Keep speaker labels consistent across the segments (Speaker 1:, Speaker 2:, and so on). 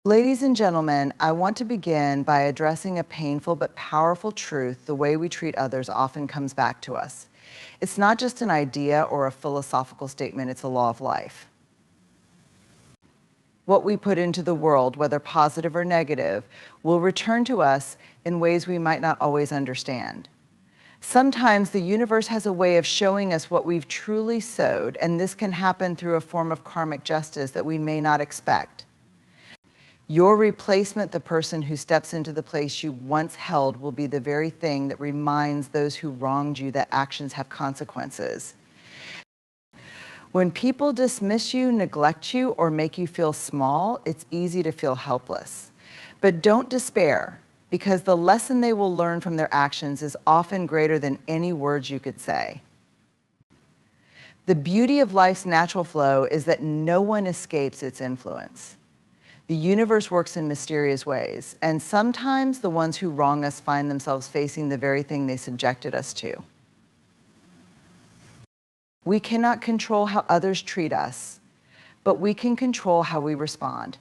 Speaker 1: Ladies and gentlemen, I want to begin by addressing a painful but powerful truth. The way we treat others often comes back to us. It's not just an idea or a philosophical statement, it's a law of life. What we put into the world, whether positive or negative, will return to us in ways we might not always understand. Sometimes the universe has a way of showing us what we've truly sowed, and this can happen through a form of karmic justice that we may not expect. Your replacement, the person who steps into the place you once held, will be the very thing that reminds those who wronged you that actions have consequences. When people dismiss you, neglect you, or make you feel small, it's easy to feel helpless. But don't despair, because the lesson they will learn from their actions is often greater than any words you could say. The beauty of life's natural flow is that no one escapes its influence. The universe works in mysterious ways, and sometimes the ones who wrong us find themselves facing the very thing they subjected us to. We cannot control how others treat us, but we can control how we respond.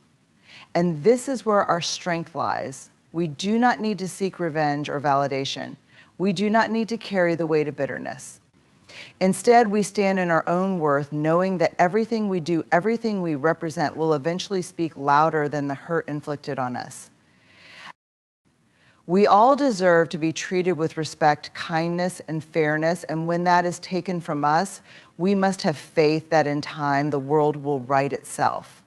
Speaker 1: And this is where our strength lies. We do not need to seek revenge or validation. We do not need to carry the weight of bitterness. Instead, we stand in our own worth, knowing that everything we do, everything we represent, will eventually speak louder than the hurt inflicted on us. We all deserve to be treated with respect, kindness, and fairness, and when that is taken from us, we must have faith that in time the world will right itself.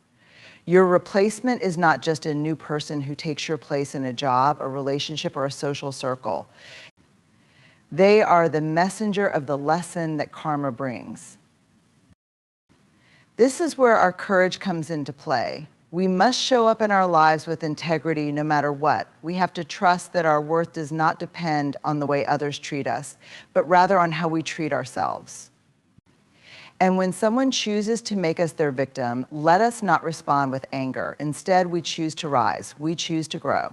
Speaker 1: Your replacement is not just a new person who takes your place in a job, a relationship, or a social circle. They are the messenger of the lesson that karma brings. This is where our courage comes into play. We must show up in our lives with integrity no matter what. We have to trust that our worth does not depend on the way others treat us, but rather on how we treat ourselves. And when someone chooses to make us their victim, let us not respond with anger. Instead, we choose to rise. We choose to grow.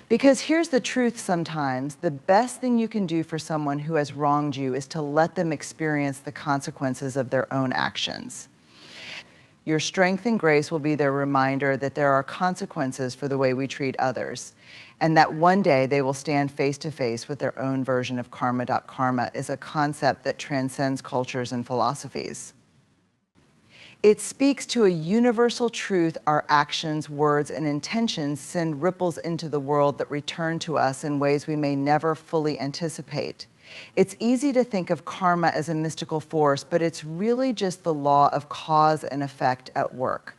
Speaker 1: Because here's the truth sometimes, the best thing you can do for someone who has wronged you is to let them experience the consequences of their own actions. Your strength and grace will be their reminder that there are consequences for the way we treat others, and that one day they will stand face to face with their own version of karma. Karma is a concept that transcends cultures and philosophies. It speaks to a universal truth. Our actions, words, and intentions send ripples into the world that return to us in ways we may never fully anticipate. It's easy to think of karma as a mystical force, but it's really just the law of cause and effect at work.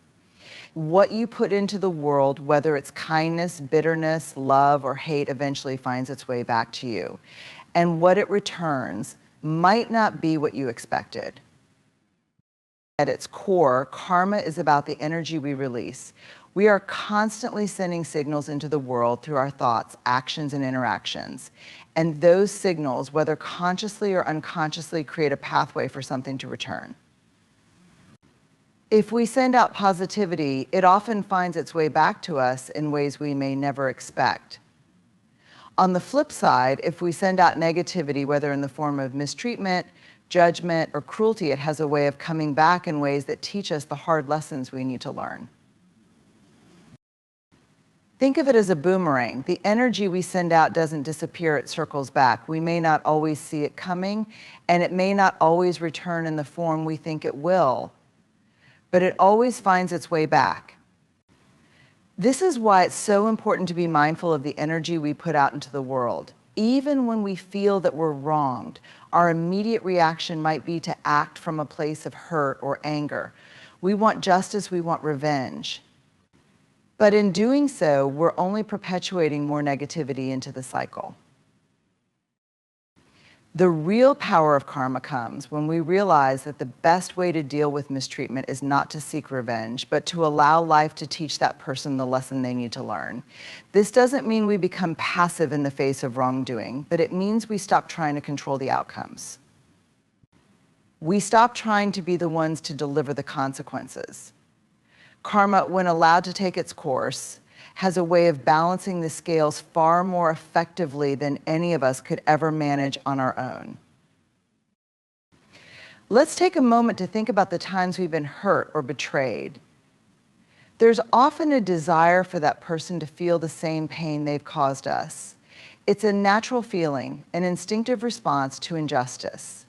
Speaker 1: What you put into the world, whether it's kindness, bitterness, love, or hate, eventually finds its way back to you. And what it returns might not be what you expected. At its core, karma is about the energy we release. We are constantly sending signals into the world through our thoughts, actions, and interactions. And those signals, whether consciously or unconsciously, create a pathway for something to return. If we send out positivity, it often finds its way back to us in ways we may never expect. On the flip side, if we send out negativity, whether in the form of mistreatment, judgment, or cruelty, it has a way of coming back in ways that teach us the hard lessons we need to learn. Think of it as a boomerang. The energy we send out doesn't disappear, it circles back. We may not always see it coming, and it may not always return in the form we think it will, but it always finds its way back. This is why it's so important to be mindful of the energy we put out into the world. Even when we feel that we're wronged, our immediate reaction might be to act from a place of hurt or anger. We want justice, we want revenge. But in doing so, we're only perpetuating more negativity into the cycle. The real power of karma comes when we realize that the best way to deal with mistreatment is not to seek revenge, but to allow life to teach that person the lesson they need to learn. This doesn't mean we become passive in the face of wrongdoing, but it means we stop trying to control the outcomes. We stop trying to be the ones to deliver the consequences. Karma, when allowed to take its course, has a way of balancing the scales far more effectively than any of us could ever manage on our own. Let's take a moment to think about the times we've been hurt or betrayed. There's often a desire for that person to feel the same pain they've caused us. It's a natural feeling, an instinctive response to injustice.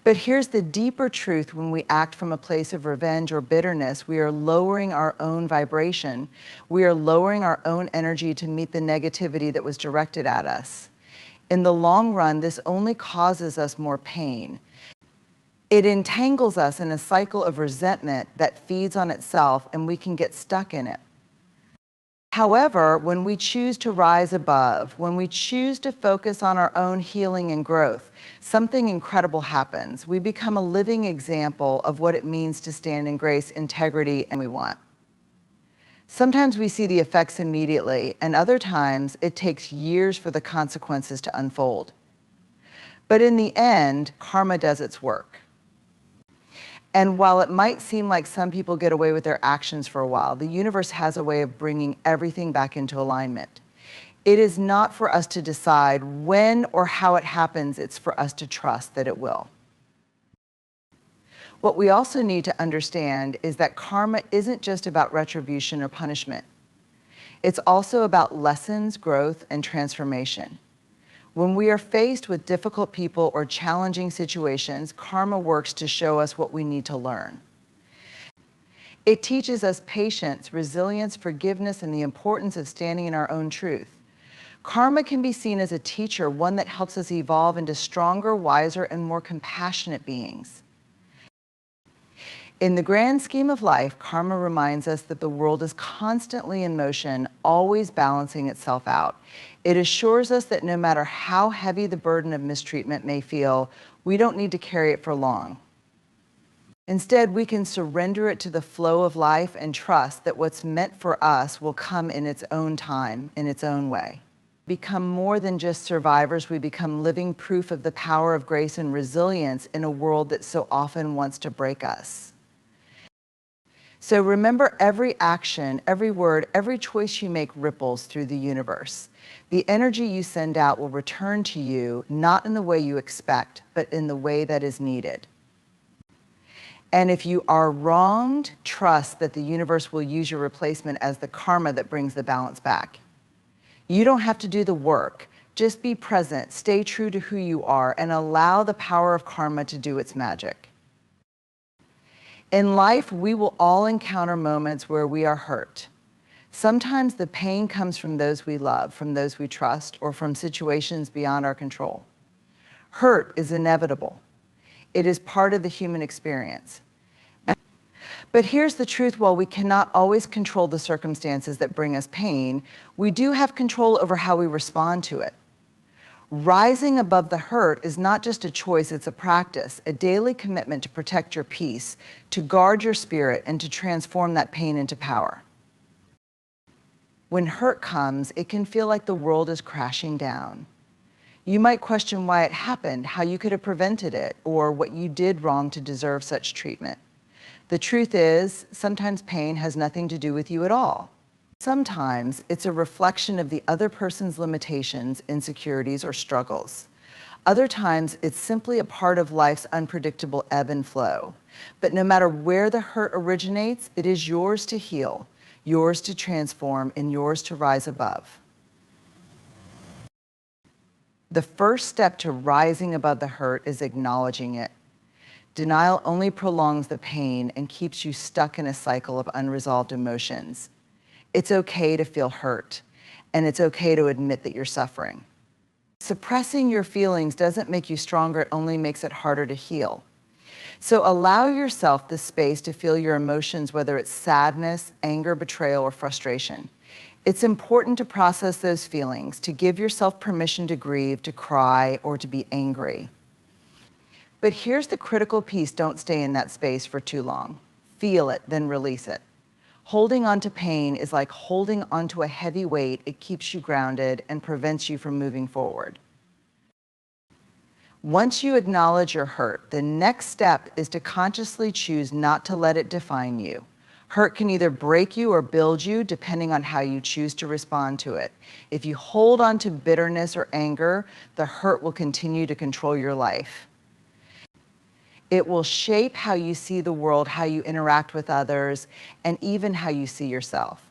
Speaker 1: But here's the deeper truth: when we act from a place of revenge or bitterness, we are lowering our own vibration. We are lowering our own energy to meet the negativity that was directed at us. In the long run, this only causes us more pain. It entangles us in a cycle of resentment that feeds on itself, and we can get stuck in it. However, when we choose to rise above, when we choose to focus on our own healing and growth, something incredible happens. We become a living example of what it means to stand in grace, integrity, and we want. Sometimes we see the effects immediately, and other times it takes years for the consequences to unfold. But in the end, karma does its work. And while it might seem like some people get away with their actions for a while, the universe has a way of bringing everything back into alignment. It is not for us to decide when or how it happens. It's for us to trust that it will. What we also need to understand is that karma isn't just about retribution or punishment. It's also about lessons, growth, and transformation. When we are faced with difficult people or challenging situations, karma works to show us what we need to learn. It teaches us patience, resilience, forgiveness, and the importance of standing in our own truth. Karma can be seen as a teacher, one that helps us evolve into stronger, wiser, and more compassionate beings. In the grand scheme of life, karma reminds us that the world is constantly in motion, always balancing itself out. It assures us that no matter how heavy the burden of mistreatment may feel, we don't need to carry it for long. Instead, we can surrender it to the flow of life and trust that what's meant for us will come in its own time, in its own way. Become more than just survivors. We become living proof of the power of grace and resilience in a world that so often wants to break us. So remember, every action, every word, every choice you make ripples through the universe. The energy you send out will return to you, not in the way you expect, but in the way that is needed. And if you are wronged, trust that the universe will use your replacement as the karma that brings the balance back. You don't have to do the work. Just be present, stay true to who you are, and allow the power of karma to do its magic. In life, we will all encounter moments where we are hurt. Sometimes the pain comes from those we love, from those we trust, or from situations beyond our control. Hurt is inevitable. It is part of the human experience. But here's the truth: while we cannot always control the circumstances that bring us pain, we do have control over how we respond to it. Rising above the hurt is not just a choice, it's a practice, a daily commitment to protect your peace, to guard your spirit, and to transform that pain into power. When hurt comes, it can feel like the world is crashing down. You might question why it happened, how you could have prevented it, or what you did wrong to deserve such treatment. The truth is, sometimes pain has nothing to do with you at all. Sometimes it's a reflection of the other person's limitations, insecurities, or struggles. Other times it's simply a part of life's unpredictable ebb and flow. But no matter where the hurt originates, it is yours to heal, yours to transform, and yours to rise above. The first step to rising above the hurt is acknowledging it. Denial only prolongs the pain and keeps you stuck in a cycle of unresolved emotions. It's okay to feel hurt, and it's okay to admit that you're suffering. Suppressing your feelings doesn't make you stronger, it only makes it harder to heal. So allow yourself the space to feel your emotions, whether it's sadness, anger, betrayal, or frustration. It's important to process those feelings, to give yourself permission to grieve, to cry, or to be angry. But here's the critical piece: don't stay in that space for too long. Feel it, then release it. Holding on to pain is like holding onto a heavy weight. It keeps you grounded and prevents you from moving forward. Once you acknowledge your hurt, the next step is to consciously choose not to let it define you. Hurt can either break you or build you, depending on how you choose to respond to it. If you hold on to bitterness or anger, the hurt will continue to control your life. It will shape how you see the world, how you interact with others, and even how you see yourself.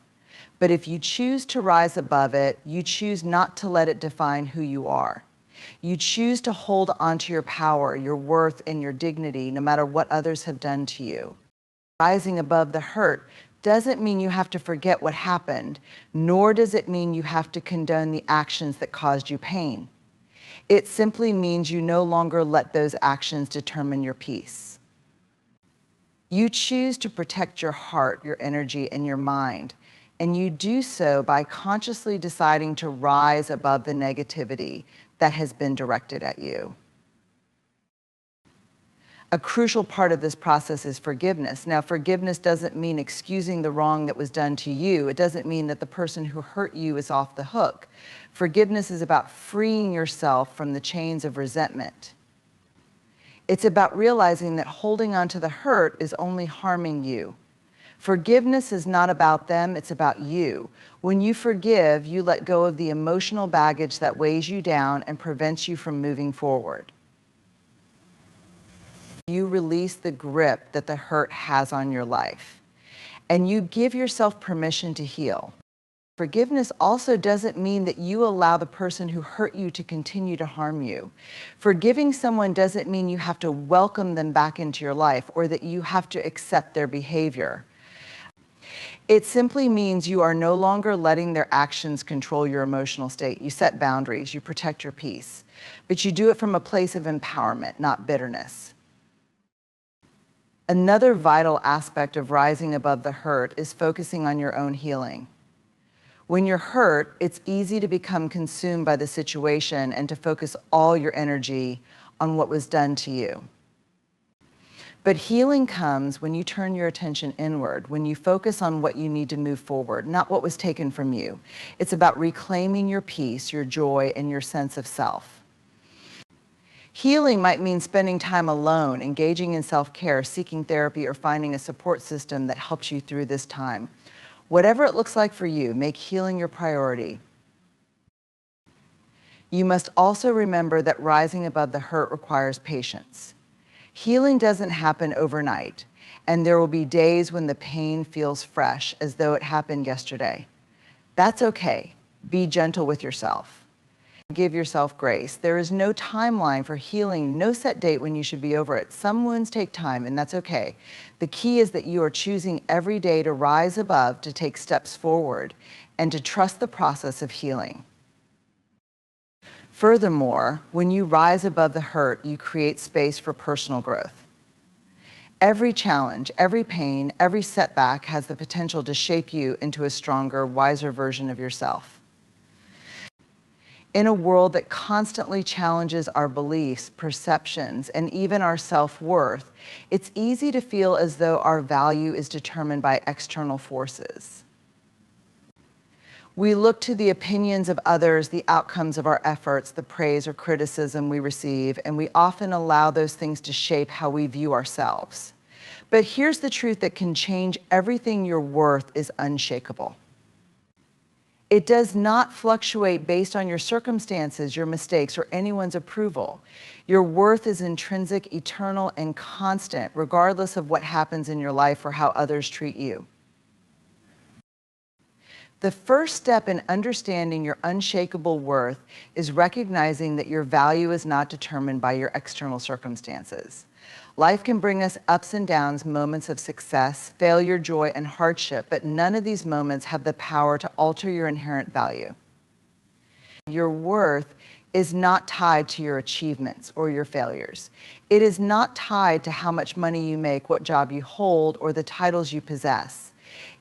Speaker 1: But if you choose to rise above it, you choose not to let it define who you are. You choose to hold onto your power, your worth, and your dignity, no matter what others have done to you. Rising above the hurt doesn't mean you have to forget what happened, nor does it mean you have to condone the actions that caused you pain. It simply means you no longer let those actions determine your peace. You choose to protect your heart, your energy, and your mind, and you do so by consciously deciding to rise above the negativity that has been directed at you. A crucial part of this process is forgiveness. Now, forgiveness doesn't mean excusing the wrong that was done to you. It doesn't mean that the person who hurt you is off the hook. Forgiveness is about freeing yourself from the chains of resentment. It's about realizing that holding on to the hurt is only harming you. Forgiveness is not about them, it's about you. When you forgive, you let go of the emotional baggage that weighs you down and prevents you from moving forward. You release the grip that the hurt has on your life, and you give yourself permission to heal. Forgiveness also doesn't mean that you allow the person who hurt you to continue to harm you. Forgiving someone doesn't mean you have to welcome them back into your life or that you have to accept their behavior. It simply means you are no longer letting their actions control your emotional state. You set boundaries, you protect your peace, but you do it from a place of empowerment, not bitterness. Another vital aspect of rising above the hurt is focusing on your own healing. When you're hurt, it's easy to become consumed by the situation and to focus all your energy on what was done to you. But healing comes when you turn your attention inward, when you focus on what you need to move forward, not what was taken from you. It's about reclaiming your peace, your joy, and your sense of self. Healing might mean spending time alone, engaging in self-care, seeking therapy, or finding a support system that helps you through this time. Whatever it looks like for you, make healing your priority. You must also remember that rising above the hurt requires patience. Healing doesn't happen overnight, and there will be days when the pain feels fresh, as though it happened yesterday. That's okay. Be gentle with yourself. Give yourself grace. There is no timeline for healing, no set date when you should be over it. Some wounds take time, and that's okay. The key is that you are choosing every day to rise above, to take steps forward, and to trust the process of healing. Furthermore, when you rise above the hurt, you create space for personal growth. Every challenge, every pain, every setback has the potential to shape you into a stronger, wiser version of yourself. In a world that constantly challenges our beliefs, perceptions, and even our self-worth, it's easy to feel as though our value is determined by external forces. We look to the opinions of others, the outcomes of our efforts, the praise or criticism we receive, and we often allow those things to shape how we view ourselves. But here's the truth that can change everything: your worth is unshakable. It does not fluctuate based on your circumstances, your mistakes, or anyone's approval. Your worth is intrinsic, eternal, and constant, regardless of what happens in your life or how others treat you. The first step in understanding your unshakable worth is recognizing that your value is not determined by your external circumstances. Life can bring us ups and downs, moments of success, failure, joy, and hardship, but none of these moments have the power to alter your inherent value. Your worth is not tied to your achievements or your failures. It is not tied to how much money you make, what job you hold, or the titles you possess.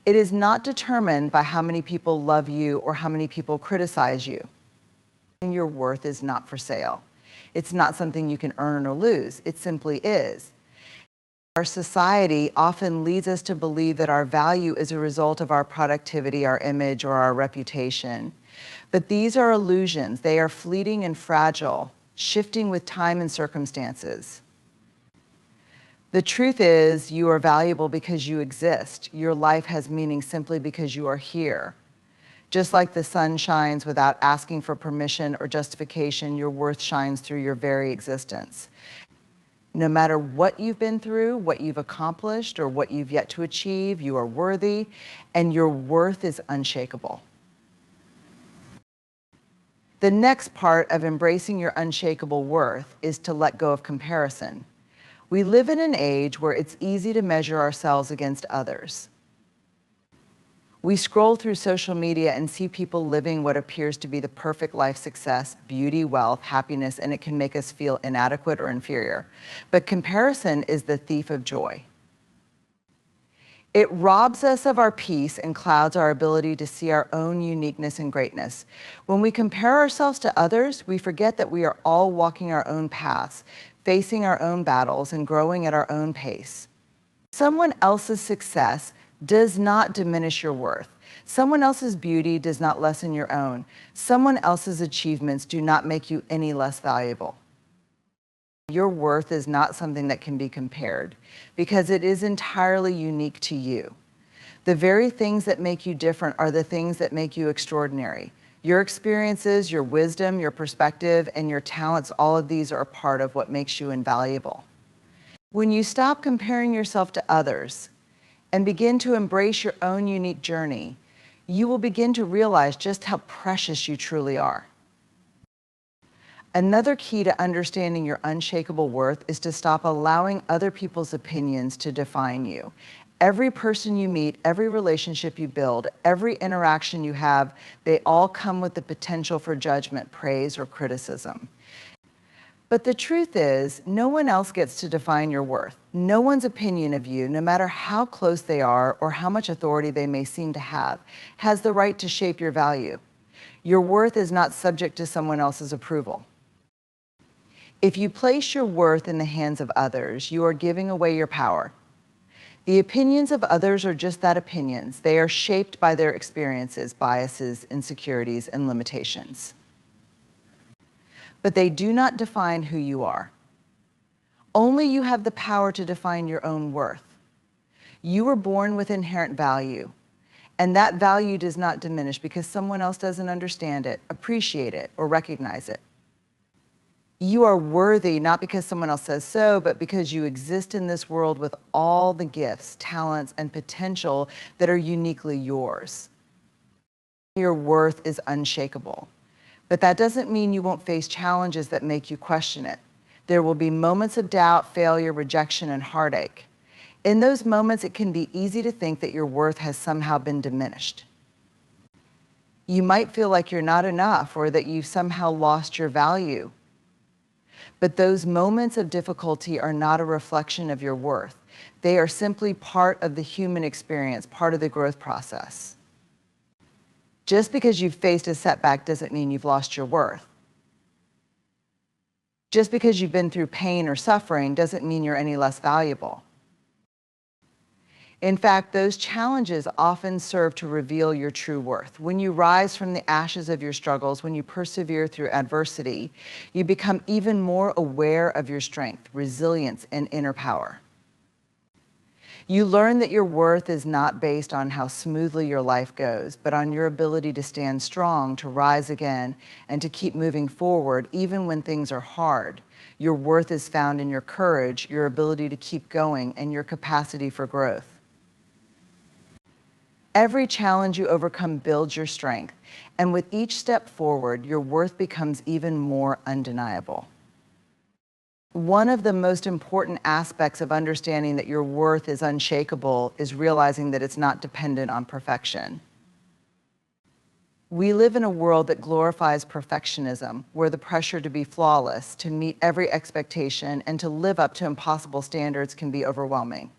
Speaker 1: It is not determined by how many people love you or how many people criticize you. Your worth is not for sale. It's not something you can earn or lose. It simply is. Our society often leads us to believe that our value is a result of our productivity, our image, or our reputation. But these are illusions. They are fleeting and fragile, shifting with time and circumstances. The truth is, you are valuable because you exist. Your life has meaning simply because you are here. Just like the sun shines without asking for permission or justification, your worth shines through your very existence. No matter what you've been through, what you've accomplished, or what you've yet to achieve, you are worthy, and your worth is unshakable. The next part of embracing your unshakable worth is to let go of comparison. We live in an age where it's easy to measure ourselves against others. We scroll through social media and see people living what appears to be the perfect life success, beauty, wealth, happiness, and it can make us feel inadequate or inferior. But comparison is the thief of joy. It robs us of our peace and clouds our ability to see our own uniqueness and greatness. When we compare ourselves to others, we forget that we are all walking our own paths, facing our own battles, and growing at our own pace. Someone else's success does not diminish your worth. Someone else's beauty does not lessen your own. Someone else's achievements do not make you any less valuable. Your worth is not something that can be compared because it is entirely unique to you. The very things that make you different are the things that make you extraordinary. Your experiences, your wisdom, your perspective, and your talents, all of these are a part of what makes you invaluable. When you stop comparing yourself to others and begin to embrace your own unique journey, you will begin to realize just how precious you truly are. Another key to understanding your unshakable worth is to stop allowing other people's opinions to define you. Every person you meet, every relationship you build, every interaction you have, they all come with the potential for judgment, praise, or criticism. But the truth is, no one else gets to define your worth. No one's opinion of you, no matter how close they are or how much authority they may seem to have, has the right to shape your value. Your worth is not subject to someone else's approval. If you place your worth in the hands of others, you are giving away your power. The opinions of others are just that, opinions. They are shaped by their experiences, biases, insecurities, and limitations. But they do not define who you are. Only you have the power to define your own worth. You were born with inherent value, and that value does not diminish because someone else doesn't understand it, appreciate it, or recognize it. You are worthy not because someone else says so, but because you exist in this world with all the gifts, talents, and potential that are uniquely yours. Your worth is unshakable. But that doesn't mean you won't face challenges that make you question it. There will be moments of doubt, failure, rejection, and heartache. In those moments, it can be easy to think that your worth has somehow been diminished. You might feel like you're not enough or that you've somehow lost your value. But those moments of difficulty are not a reflection of your worth. They are simply part of the human experience, part of the growth process. Just because you've faced a setback doesn't mean you've lost your worth. Just because you've been through pain or suffering doesn't mean you're any less valuable. In fact, those challenges often serve to reveal your true worth. When you rise from the ashes of your struggles, when you persevere through adversity, you become even more aware of your strength, resilience, and inner power. You learn that your worth is not based on how smoothly your life goes, but on your ability to stand strong, to rise again, and to keep moving forward even when things are hard. Your worth is found in your courage, your ability to keep going, and your capacity for growth. Every challenge you overcome builds your strength, and with each step forward, your worth becomes even more undeniable. One of the most important aspects of understanding that your worth is unshakable is realizing that it's not dependent on perfection. We live in a world that glorifies perfectionism, where the pressure to be flawless, to meet every expectation, and to live up to impossible standards can be overwhelming.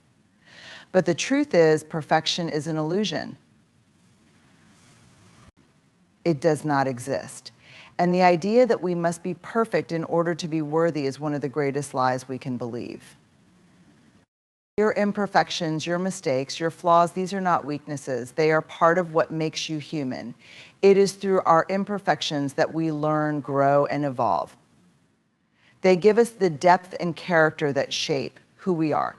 Speaker 1: But the truth is, perfection is an illusion. It does not exist. And the idea that we must be perfect in order to be worthy is one of the greatest lies we can believe. Your imperfections, your mistakes, your flaws, these are not weaknesses. They are part of what makes you human. It is through our imperfections that we learn, grow, and evolve. They give us the depth and character that shape who we are.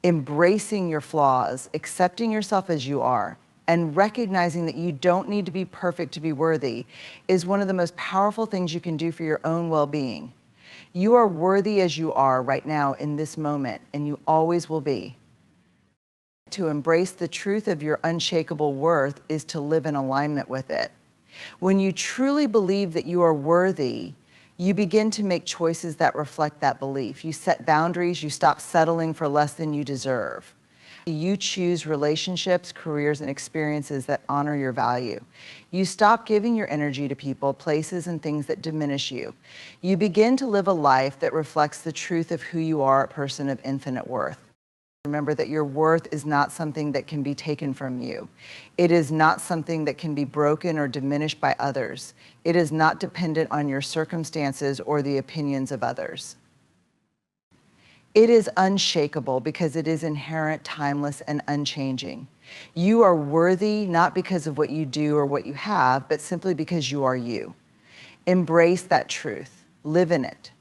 Speaker 1: Embracing your flaws, accepting yourself as you are, and recognizing that you don't need to be perfect to be worthy is one of the most powerful things you can do for your own well-being. You are worthy as you are right now in this moment, and you always will be. To embrace the truth of your unshakable worth is to live in alignment with it. When you truly believe that you are worthy, you begin to make choices that reflect that belief. You set boundaries, you stop settling for less than you deserve. You choose relationships, careers, and experiences that honor your value. You stop giving your energy to people, places, and things that diminish you. You begin to live a life that reflects the truth of who you are, a person of infinite worth. Remember that your worth is not something that can be taken from you. It is not something that can be broken or diminished by others. It is not dependent on your circumstances or the opinions of others. It is unshakable because it is inherent, timeless, and unchanging. You are worthy not because of what you do or what you have, but simply because you are you. Embrace that truth. Live in it.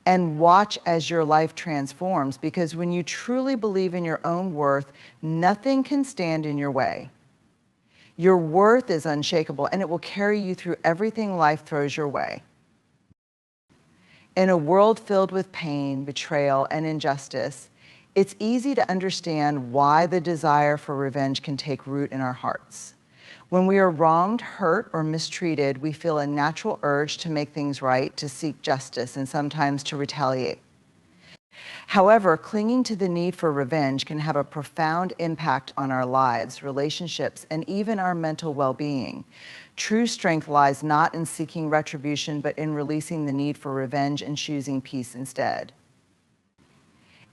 Speaker 1: And watch as your life transforms, because when you truly believe in your own worth, nothing can stand in your way. Your worth is unshakable, and it will carry you through everything life throws your way. In a world filled with pain, betrayal, and injustice, it's easy to understand why the desire for revenge can take root in our hearts. When we are wronged, hurt, or mistreated, we feel a natural urge to make things right, to seek justice, and sometimes to retaliate. However, clinging to the need for revenge can have a profound impact on our lives, relationships, and even our mental well-being. True strength lies not in seeking retribution, but in releasing the need for revenge and choosing peace instead.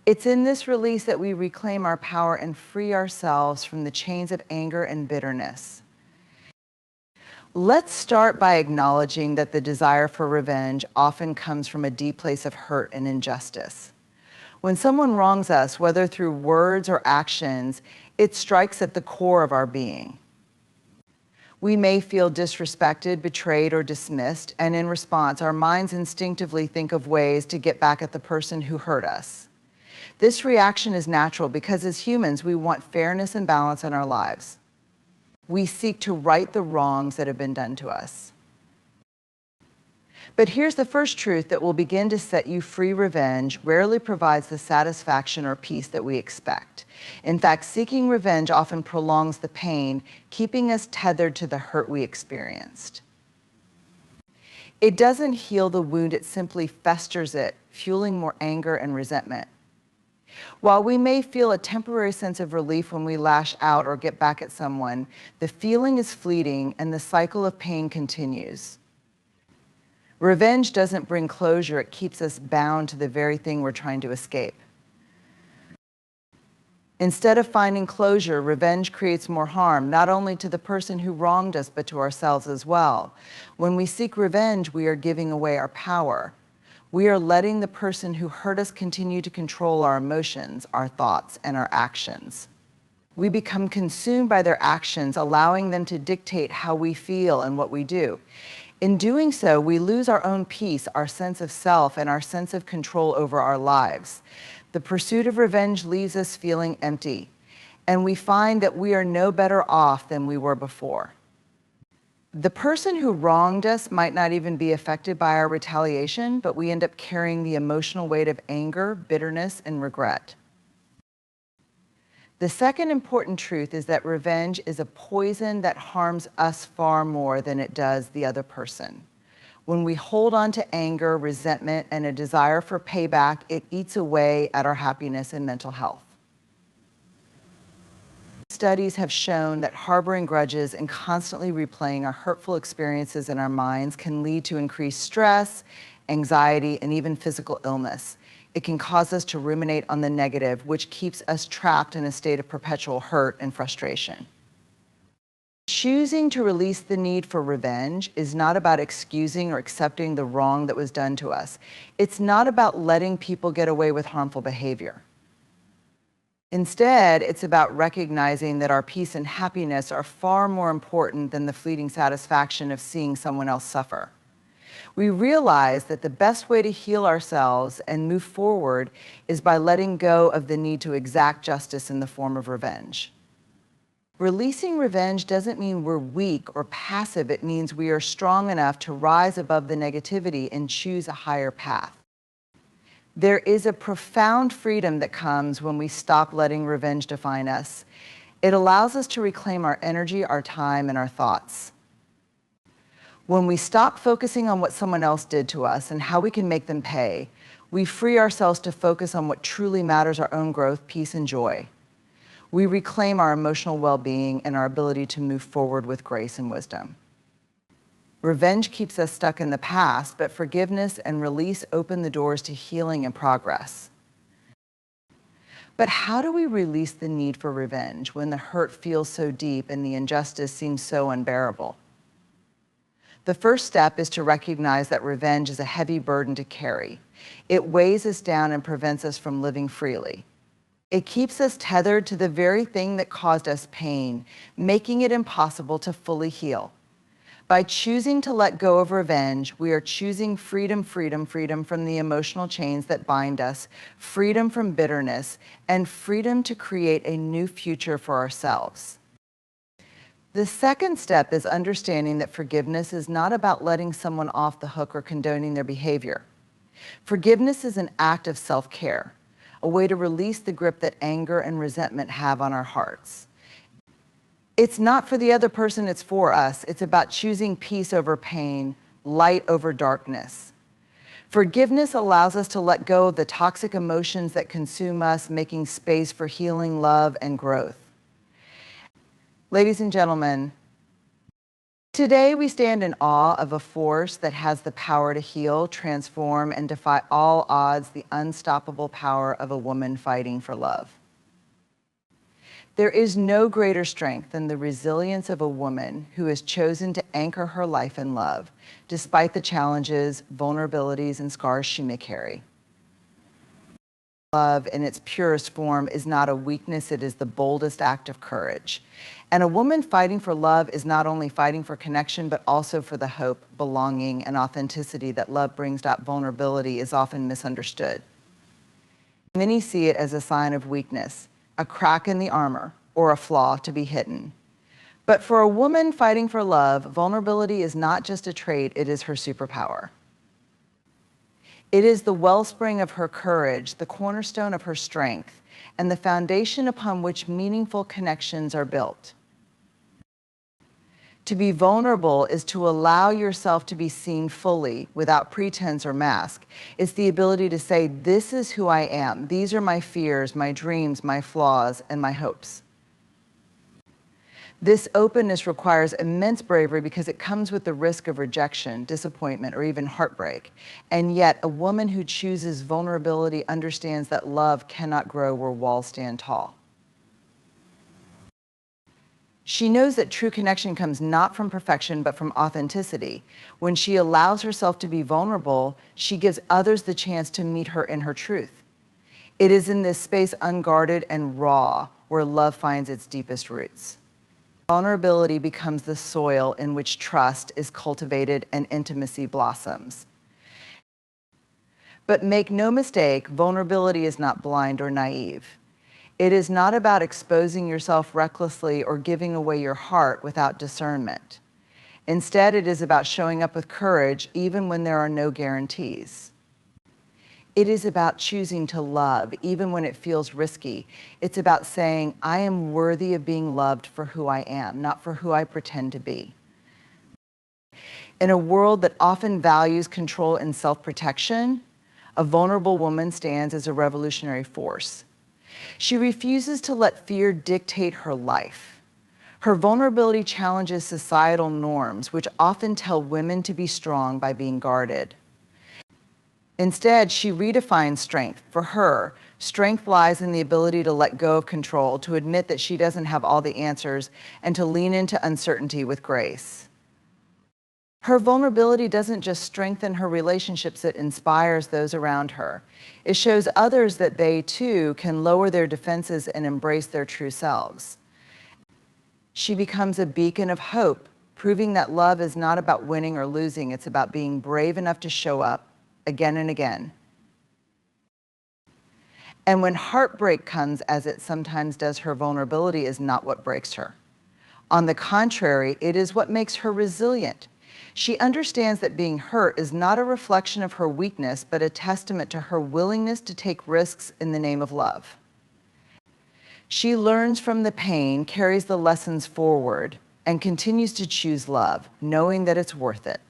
Speaker 1: It's in this release that we reclaim our power and free ourselves from the chains of anger and bitterness. Let's start by acknowledging that the desire for revenge often comes from a deep place of hurt and injustice. When someone wrongs us, whether through words or actions, it strikes at the core of our being. We may feel disrespected, betrayed, or dismissed, and in response, our minds instinctively think of ways to get back at the person who hurt us. This reaction is natural because as humans, we want fairness and balance in our lives. We seek to right the wrongs that have been done to us. But here's the first truth that will begin to set you free. Revenge rarely provides the satisfaction or peace that we expect. In fact, seeking revenge often prolongs the pain, keeping us tethered to the hurt we experienced. It doesn't heal the wound, it simply festers it, fueling more anger and resentment. While we may feel a temporary sense of relief when we lash out or get back at someone, the feeling is fleeting and the cycle of pain continues. Revenge doesn't bring closure, it keeps us bound to the very thing we're trying to escape. Instead of finding closure, revenge creates more harm, not only to the person who wronged us, but to ourselves as well. When we seek revenge, we are giving away our power. We are letting the person who hurt us continue to control our emotions, our thoughts, and our actions. We become consumed by their actions, allowing them to dictate how we feel and what we do. In doing so, we lose our own peace, our sense of self, and our sense of control over our lives. The pursuit of revenge leaves us feeling empty, and we find that we are no better off than we were before. The person who wronged us might not even be affected by our retaliation, but we end up carrying the emotional weight of anger, bitterness, and regret. The second important truth is that revenge is a poison that harms us far more than it does the other person. When we hold on to anger, resentment, and a desire for payback, it eats away at our happiness and mental health. Studies have shown that harboring grudges and constantly replaying our hurtful experiences in our minds can lead to increased stress, anxiety, and even physical illness. It can cause us to ruminate on the negative, which keeps us trapped in a state of perpetual hurt and frustration. Choosing to release the need for revenge is not about excusing or accepting the wrong that was done to us. It's not about letting people get away with harmful behavior. Instead, it's about recognizing that our peace and happiness are far more important than the fleeting satisfaction of seeing someone else suffer. We realize that the best way to heal ourselves and move forward is by letting go of the need to exact justice in the form of revenge. Releasing revenge doesn't mean we're weak or passive. It means we are strong enough to rise above the negativity and choose a higher path. There is a profound freedom that comes when we stop letting revenge define us. It allows us to reclaim our energy, our time, and our thoughts. When we stop focusing on what someone else did to us and how we can make them pay, we free ourselves to focus on what truly matters: our own growth, peace, and joy. We reclaim our emotional well-being and our ability to move forward with grace and wisdom. Revenge keeps us stuck in the past, but forgiveness and release open the doors to healing and progress. But how do we release the need for revenge when the hurt feels so deep and the injustice seems so unbearable? The first step is to recognize that revenge is a heavy burden to carry. It weighs us down and prevents us from living freely. It keeps us tethered to the very thing that caused us pain, making it impossible to fully heal. By choosing to let go of revenge, we are choosing freedom, freedom, freedom from the emotional chains that bind us, freedom from bitterness, and freedom to create a new future for ourselves. The second step is understanding that forgiveness is not about letting someone off the hook or condoning their behavior. Forgiveness is an act of self-care, a way to release the grip that anger and resentment have on our hearts. It's not for the other person, it's for us. It's about choosing peace over pain, light over darkness. Forgiveness allows us to let go of the toxic emotions that consume us, making space for healing, love, and growth. Ladies and gentlemen, today we stand in awe of a force that has the power to heal, transform, and defy all odds: the unstoppable power of a woman fighting for love. There is no greater strength than the resilience of a woman who has chosen to anchor her life in love, despite the challenges, vulnerabilities, and scars she may carry. Love in its purest form is not a weakness, it is the boldest act of courage. And a woman fighting for love is not only fighting for connection, but also for the hope, belonging, and authenticity that love brings. Vulnerability is often misunderstood. Many see it as a sign of weakness, a crack in the armor, or a flaw to be hidden. But for a woman fighting for love, vulnerability is not just a trait, it is her superpower. It is the wellspring of her courage, the cornerstone of her strength, and the foundation upon which meaningful connections are built. To be vulnerable is to allow yourself to be seen fully, without pretense or mask. It's the ability to say, this is who I am. These are my fears, my dreams, my flaws, and my hopes. This openness requires immense bravery because it comes with the risk of rejection, disappointment, or even heartbreak. And yet, a woman who chooses vulnerability understands that love cannot grow where walls stand tall. She knows that true connection comes not from perfection, but from authenticity. When she allows herself to be vulnerable, she gives others the chance to meet her in her truth. It is in this space, unguarded and raw, where love finds its deepest roots. Vulnerability becomes the soil in which trust is cultivated and intimacy blossoms. But make no mistake, vulnerability is not blind or naive. It is not about exposing yourself recklessly or giving away your heart without discernment. Instead, it is about showing up with courage even when there are no guarantees. It is about choosing to love even when it feels risky. It's about saying, I am worthy of being loved for who I am, not for who I pretend to be. In a world that often values control and self-protection, a vulnerable woman stands as a revolutionary force. She refuses to let fear dictate her life. Her vulnerability challenges societal norms, which often tell women to be strong by being guarded. Instead, she redefines strength. For her, strength lies in the ability to let go of control, to admit that she doesn't have all the answers, and to lean into uncertainty with grace. Her vulnerability doesn't just strengthen her relationships, it inspires those around her. It shows others that they, too, can lower their defenses and embrace their true selves. She becomes a beacon of hope, proving that love is not about winning or losing, it's about being brave enough to show up again and again. And when heartbreak comes, as it sometimes does, her vulnerability is not what breaks her. On the contrary, it is what makes her resilient. She understands that being hurt is not a reflection of her weakness, but a testament to her willingness to take risks in the name of love. She learns from the pain, carries the lessons forward, and continues to choose love, knowing that it's worth it.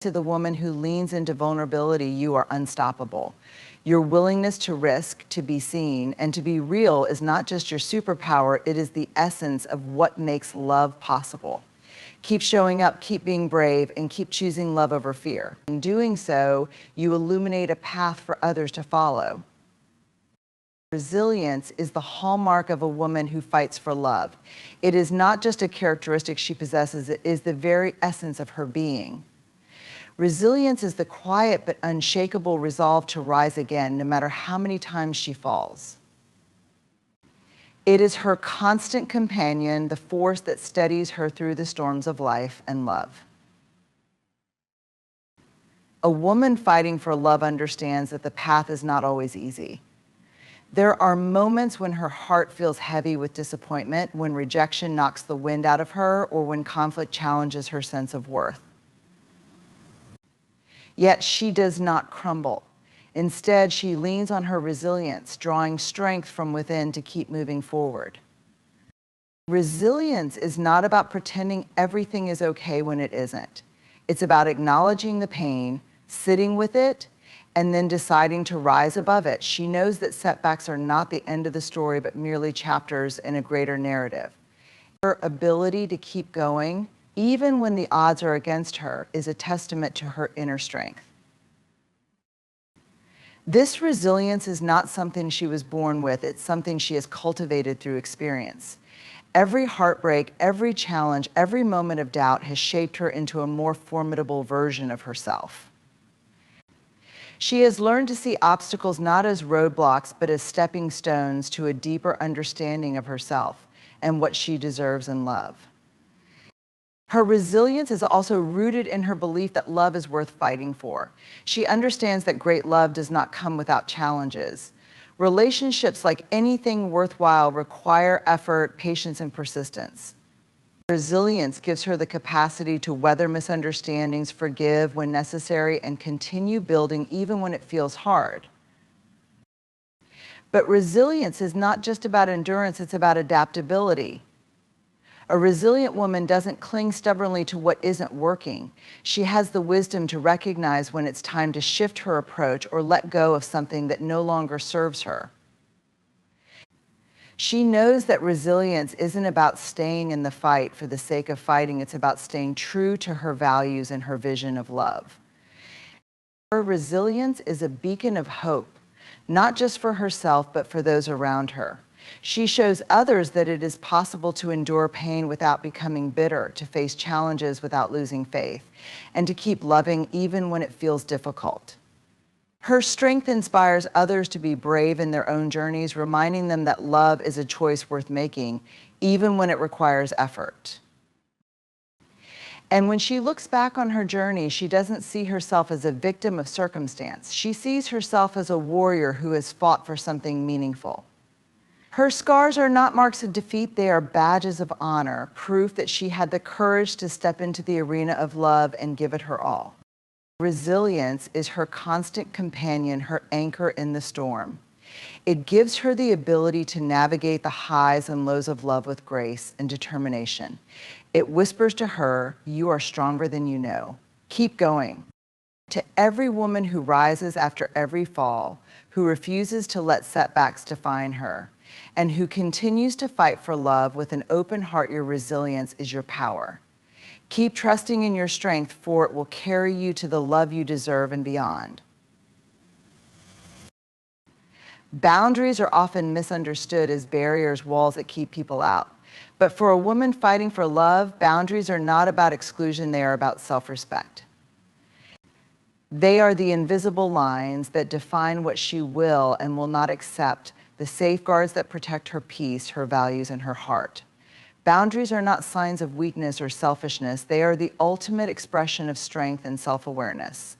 Speaker 1: To the woman who leans into vulnerability, you are unstoppable. Your willingness to risk, to be seen, and to be real is not just your superpower, it is the essence of what makes love possible. Keep showing up, keep being brave, and keep choosing love over fear. In doing so, you illuminate a path for others to follow. Resilience is the hallmark of a woman who fights for love. It is not just a characteristic she possesses, it is the very essence of her being. Resilience is the quiet but unshakable resolve to rise again, no matter how many times she falls. It is her constant companion, the force that steadies her through the storms of life and love. A woman fighting for love understands that the path is not always easy. There are moments when her heart feels heavy with disappointment, when rejection knocks the wind out of her, or when conflict challenges her sense of worth. Yet she does not crumble. Instead, she leans on her resilience, drawing strength from within to keep moving forward. Resilience is not about pretending everything is okay when it isn't. It's about acknowledging the pain, sitting with it, and then deciding to rise above it. She knows that setbacks are not the end of the story, but merely chapters in a greater narrative. Her ability to keep going, even when the odds are against her, is a testament to her inner strength. This resilience is not something she was born with, it's something she has cultivated through experience. Every heartbreak, every challenge, every moment of doubt has shaped her into a more formidable version of herself. She has learned to see obstacles not as roadblocks, but as stepping stones to a deeper understanding of herself and what she deserves in love. Her resilience is also rooted in her belief that love is worth fighting for. She understands that great love does not come without challenges. Relationships, like anything worthwhile, require effort, patience, and persistence. Resilience gives her the capacity to weather misunderstandings, forgive when necessary, and continue building even when it feels hard. But resilience is not just about endurance, it's about adaptability. A resilient woman doesn't cling stubbornly to what isn't working. She has the wisdom to recognize when it's time to shift her approach or let go of something that no longer serves her. She knows that resilience isn't about staying in the fight for the sake of fighting. It's about staying true to her values and her vision of love. Her resilience is a beacon of hope, not just for herself, but for those around her. She shows others that it is possible to endure pain without becoming bitter, to face challenges without losing faith, and to keep loving even when it feels difficult. Her strength inspires others to be brave in their own journeys, reminding them that love is a choice worth making, even when it requires effort. And when she looks back on her journey, she doesn't see herself as a victim of circumstance. She sees herself as a warrior who has fought for something meaningful. Her scars are not marks of defeat, they are badges of honor, proof that she had the courage to step into the arena of love and give it her all. Resilience is her constant companion, her anchor in the storm. It gives her the ability to navigate the highs and lows of love with grace and determination. It whispers to her, "You are stronger than you know. Keep going." To every woman who rises after every fall, who refuses to let setbacks define her, and who continues to fight for love with an open heart, your resilience is your power. Keep trusting in your strength, for it will carry you to the love you deserve and beyond. Boundaries are often misunderstood as barriers, walls that keep people out. But for a woman fighting for love, boundaries are not about exclusion, they are about self-respect. They are the invisible lines that define what she will and will not accept, the safeguards that protect her peace, her values, and her heart. Boundaries are not signs of weakness or selfishness. They are the ultimate expression of strength and self-awareness.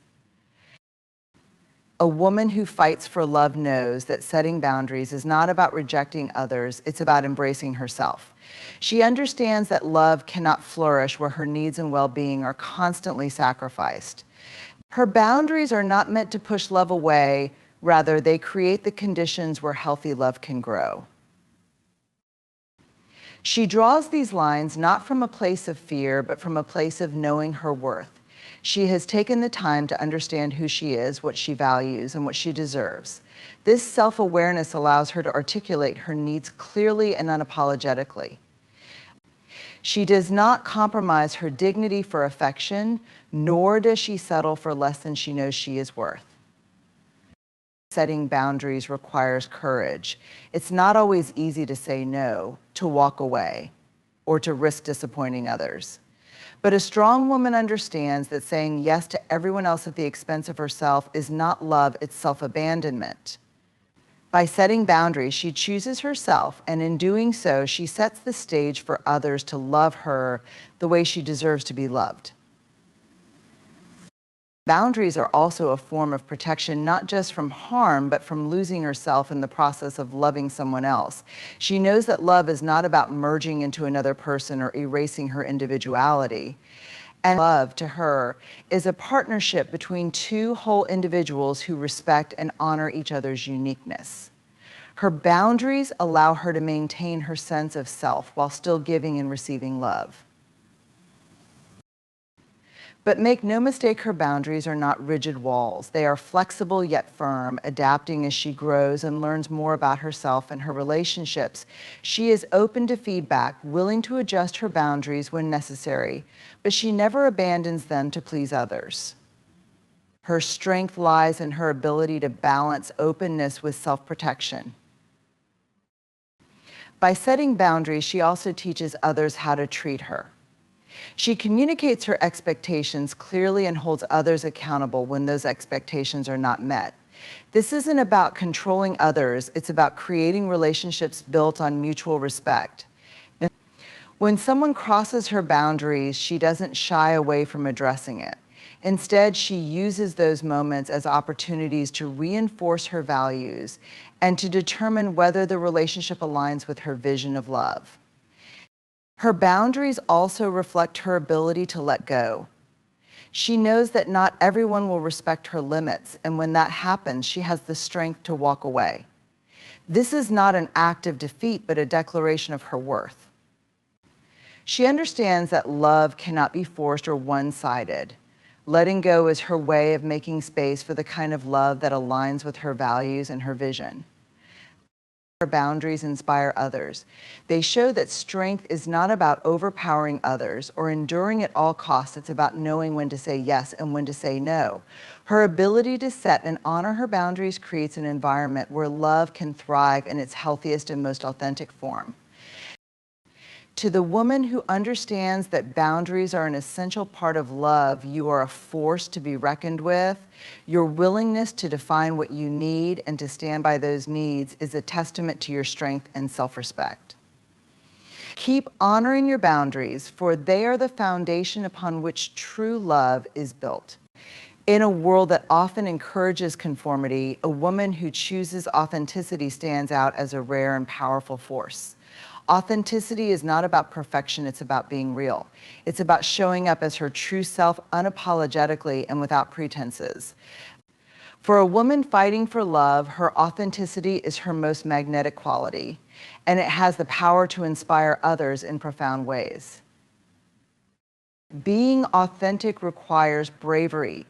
Speaker 1: A woman who fights for love knows that setting boundaries is not about rejecting others, it's about embracing herself. She understands that love cannot flourish where her needs and well-being are constantly sacrificed. Her boundaries are not meant to push love away, rather, they create the conditions where healthy love can grow. She draws these lines not from a place of fear, but from a place of knowing her worth. She has taken the time to understand who she is, what she values, and what she deserves. This self-awareness allows her to articulate her needs clearly and unapologetically. She does not compromise her dignity for affection, nor does she settle for less than she knows she is worth. Setting boundaries requires courage. It's not always easy to say no, to walk away, or to risk disappointing others. But a strong woman understands that saying yes to everyone else at the expense of herself is not love, it's self-abandonment. By setting boundaries, she chooses herself, and in doing so, she sets the stage for others to love her the way she deserves to be loved. Boundaries are also a form of protection, not just from harm, but from losing herself in the process of loving someone else. She knows that love is not about merging into another person or erasing her individuality. And love, to her, is a partnership between two whole individuals who respect and honor each other's uniqueness. Her boundaries allow her to maintain her sense of self while still giving and receiving love. But make no mistake, her boundaries are not rigid walls. They are flexible yet firm, adapting as she grows and learns more about herself and her relationships. She is open to feedback, willing to adjust her boundaries when necessary, but she never abandons them to please others. Her strength lies in her ability to balance openness with self-protection. By setting boundaries, she also teaches others how to treat her. She communicates her expectations clearly and holds others accountable when those expectations are not met. This isn't about controlling others, it's about creating relationships built on mutual respect. When someone crosses her boundaries, she doesn't shy away from addressing it. Instead, she uses those moments as opportunities to reinforce her values and to determine whether the relationship aligns with her vision of love. Her boundaries also reflect her ability to let go. She knows that not everyone will respect her limits, and when that happens, she has the strength to walk away. This is not an act of defeat, but a declaration of her worth. She understands that love cannot be forced or one-sided. Letting go is her way of making space for the kind of love that aligns with her values and her vision. Her boundaries inspire others. They show that strength is not about overpowering others or enduring at all costs. It's about knowing when to say yes and when to say no. Her ability to set and honor her boundaries creates an environment where love can thrive in its healthiest and most authentic form. To the woman who understands that boundaries are an essential part of love, you are a force to be reckoned with. Your willingness to define what you need and to stand by those needs is a testament to your strength and self-respect. Keep honoring your boundaries, for they are the foundation upon which true love is built. In a world that often encourages conformity, a woman who chooses authenticity stands out as a rare and powerful force. Authenticity is not about perfection, it's about being real. It's about showing up as her true self unapologetically and without pretenses. For a woman fighting for love, her authenticity is her most magnetic quality, and it has the power to inspire others in profound ways. Being authentic requires bravery.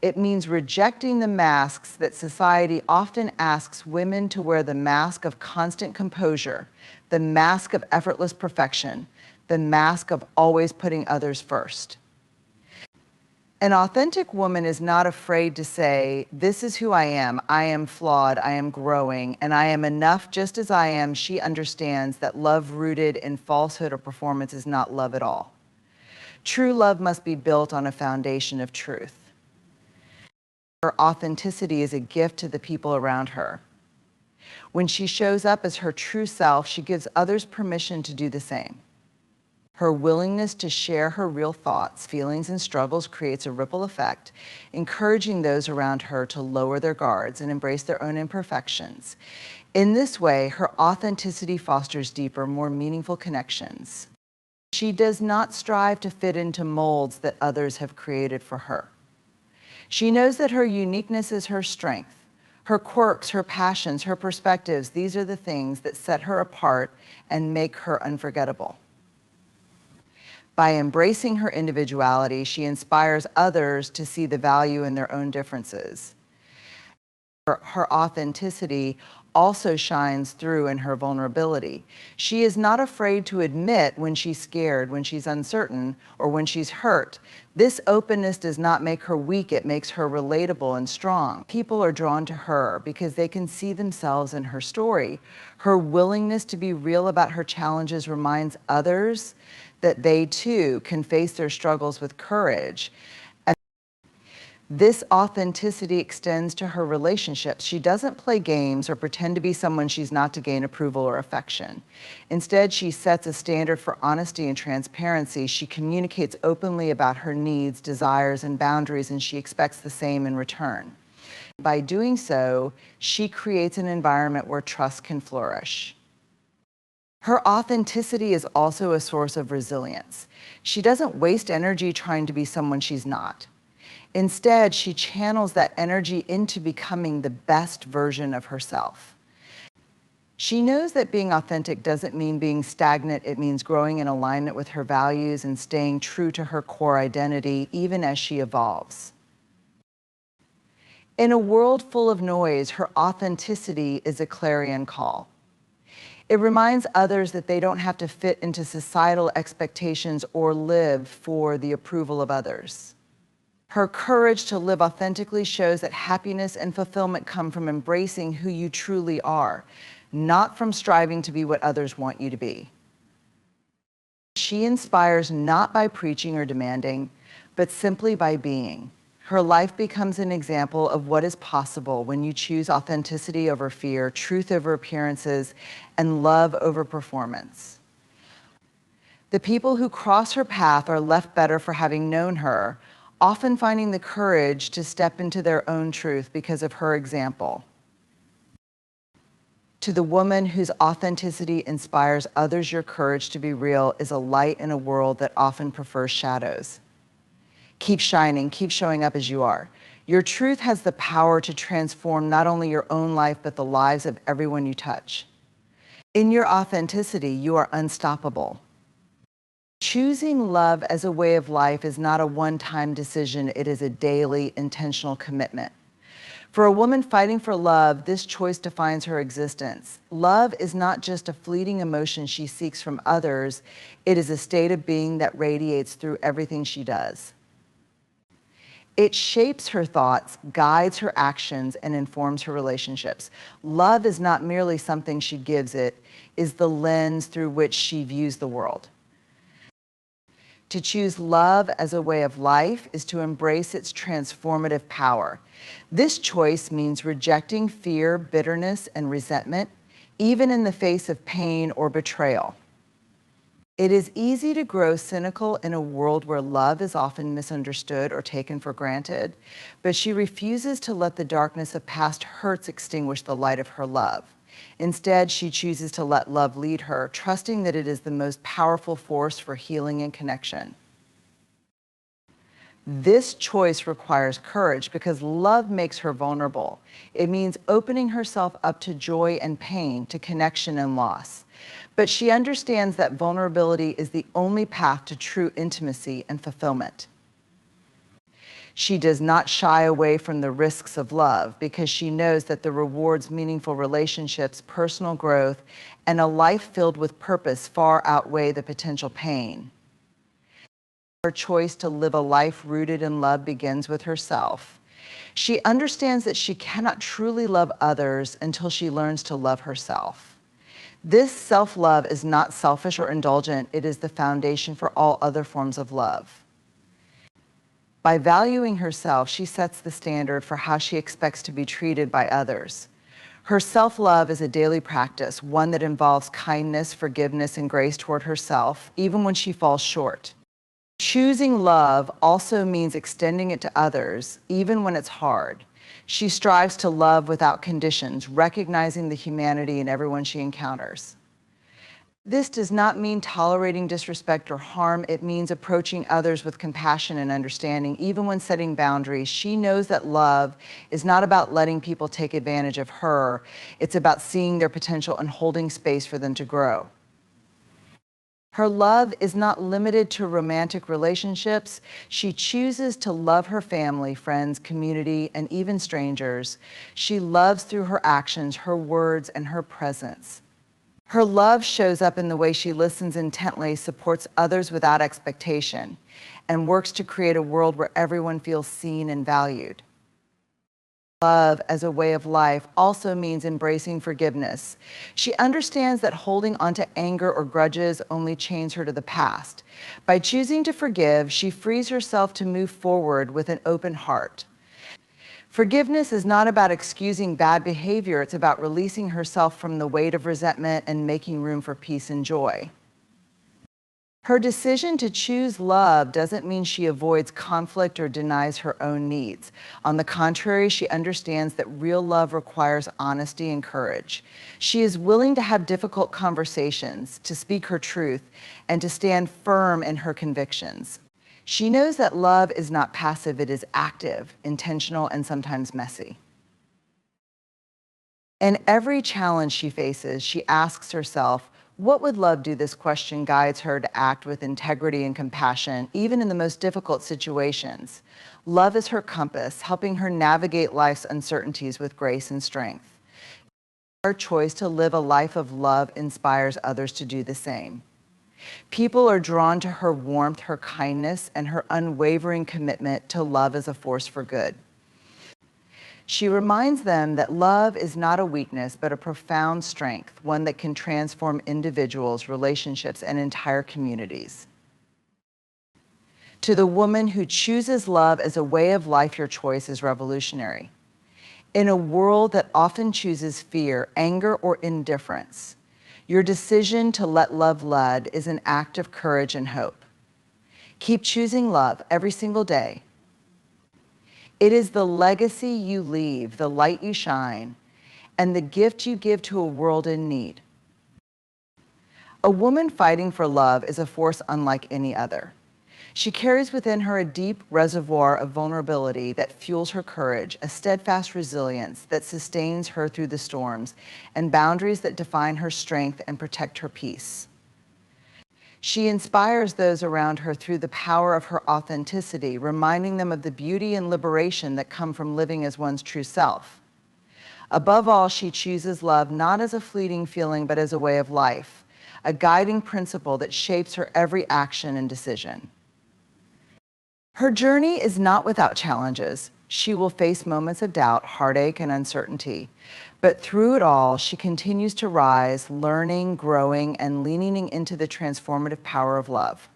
Speaker 1: It means rejecting the masks that society often asks women to wear: the mask of constant composure, the mask of effortless perfection, the mask of always putting others first. An authentic woman is not afraid to say, "This is who I am flawed, I am growing, and I am enough just as I am." She understands that love rooted in falsehood or performance is not love at all. True love must be built on a foundation of truth. Her authenticity is a gift to the people around her. When she shows up as her true self, she gives others permission to do the same. Her willingness to share her real thoughts, feelings, and struggles creates a ripple effect, encouraging those around her to lower their guards and embrace their own imperfections. In this way, her authenticity fosters deeper, more meaningful connections. She does not strive to fit into molds that others have created for her. She knows that her uniqueness is her strength. Her quirks, her passions, her perspectives, these are the things that set her apart and make her unforgettable. By embracing her individuality, she inspires others to see the value in their own differences. Her authenticity also shines through in her vulnerability. She is not afraid to admit when she's scared, when she's uncertain, or when she's hurt. This openness does not make her weak, it makes her relatable and strong. People are drawn to her because they can see themselves in her story. Her willingness to be real about her challenges reminds others that they too can face their struggles with courage. This authenticity extends to her relationships. She doesn't play games or pretend to be someone she's not to gain approval or affection. Instead, she sets a standard for honesty and transparency. She communicates openly about her needs, desires, and boundaries, and she expects the same in return. By doing so, she creates an environment where trust can flourish. Her authenticity is also a source of resilience. She doesn't waste energy trying to be someone she's not. Instead, she channels that energy into becoming the best version of herself. She knows that being authentic doesn't mean being stagnant. It means growing in alignment with her values and staying true to her core identity, even as she evolves. In a world full of noise, her authenticity is a clarion call. It reminds others that they don't have to fit into societal expectations or live for the approval of others. Her courage to live authentically shows that happiness and fulfillment come from embracing who you truly are, not from striving to be what others want you to be. She inspires not by preaching or demanding, but simply by being. Her life becomes an example of what is possible when you choose authenticity over fear, truth over appearances, and love over performance. The people who cross her path are left better for having known her, often finding the courage to step into their own truth because of her example. To the woman whose authenticity inspires others, your courage to be real is a light in a world that often prefers shadows. Keep shining, keep showing up as you are. Your truth has the power to transform not only your own life, but the lives of everyone you touch. In your authenticity, you are unstoppable. Choosing love as a way of life is not a one-time decision, it is a daily, intentional commitment. For a woman fighting for love, this choice defines her existence. Love is not just a fleeting emotion she seeks from others, it is a state of being that radiates through everything she does. It shapes her thoughts, guides her actions, and informs her relationships. Love is not merely something she gives, it is the lens through which she views the world. To choose love as a way of life is to embrace its transformative power. This choice means rejecting fear, bitterness, and resentment, even in the face of pain or betrayal. It is easy to grow cynical in a world where love is often misunderstood or taken for granted, but she refuses to let the darkness of past hurts extinguish the light of her love. Instead, she chooses to let love lead her, trusting that it is the most powerful force for healing and connection. This choice requires courage because love makes her vulnerable. It means opening herself up to joy and pain, to connection and loss. But she understands that vulnerability is the only path to true intimacy and fulfillment. She does not shy away from the risks of love because she knows that the rewards meaningful relationships, personal growth, and a life filled with purpose far outweigh the potential pain. Her choice to live a life rooted in love begins with herself. She understands that she cannot truly love others until she learns to love herself. This self-love is not selfish or indulgent. It is the foundation for all other forms of love. By valuing herself, she sets the standard for how she expects to be treated by others. Her self-love is a daily practice, one that involves kindness, forgiveness, and grace toward herself, even when she falls short. Choosing love also means extending it to others, even when it's hard. She strives to love without conditions, recognizing the humanity in everyone she encounters. This does not mean tolerating disrespect or harm. It means approaching others with compassion and understanding, even when setting boundaries. She knows that love is not about letting people take advantage of her. It's about seeing their potential and holding space for them to grow. Her love is not limited to romantic relationships. She chooses to love her family, friends, community, and even strangers. She loves through her actions, her words, and her presence. Her love shows up in the way she listens intently, supports others without expectation, and works to create a world where everyone feels seen and valued. Love as a way of life also means embracing forgiveness. She understands that holding onto anger or grudges only chains her to the past. By choosing to forgive, she frees herself to move forward with an open heart. Forgiveness is not about excusing bad behavior. It's about releasing herself from the weight of resentment and making room for peace and joy. Her decision to choose love doesn't mean she avoids conflict or denies her own needs. On the contrary, she understands that real love requires honesty and courage. She is willing to have difficult conversations, to speak her truth, and to stand firm in her convictions. She knows that love is not passive, it is active, intentional, and sometimes messy. In every challenge she faces, she asks herself, what would love do? This question guides her to act with integrity and compassion, even in the most difficult situations. Love is her compass, helping her navigate life's uncertainties with grace and strength. Her choice to live a life of love inspires others to do the same. People are drawn to her warmth, her kindness, and her unwavering commitment to love as a force for good. She reminds them that love is not a weakness, but a profound strength, one that can transform individuals, relationships, and entire communities. To the woman who chooses love as a way of life, your choice is revolutionary. In a world that often chooses fear, anger, or indifference, your decision to let love lead is an act of courage and hope. Keep choosing love every single day. It is the legacy you leave, the light you shine, and the gift you give to a world in need. A woman fighting for love is a force unlike any other. She carries within her a deep reservoir of vulnerability that fuels her courage, a steadfast resilience that sustains her through the storms, and boundaries that define her strength and protect her peace. She inspires those around her through the power of her authenticity, reminding them of the beauty and liberation that come from living as one's true self. Above all, she chooses love not as a fleeting feeling, but as a way of life, a guiding principle that shapes her every action and decision. Her journey is not without challenges. She will face moments of doubt, heartache, and uncertainty. But through it all, she continues to rise, learning, growing, and leaning into the transformative power of love.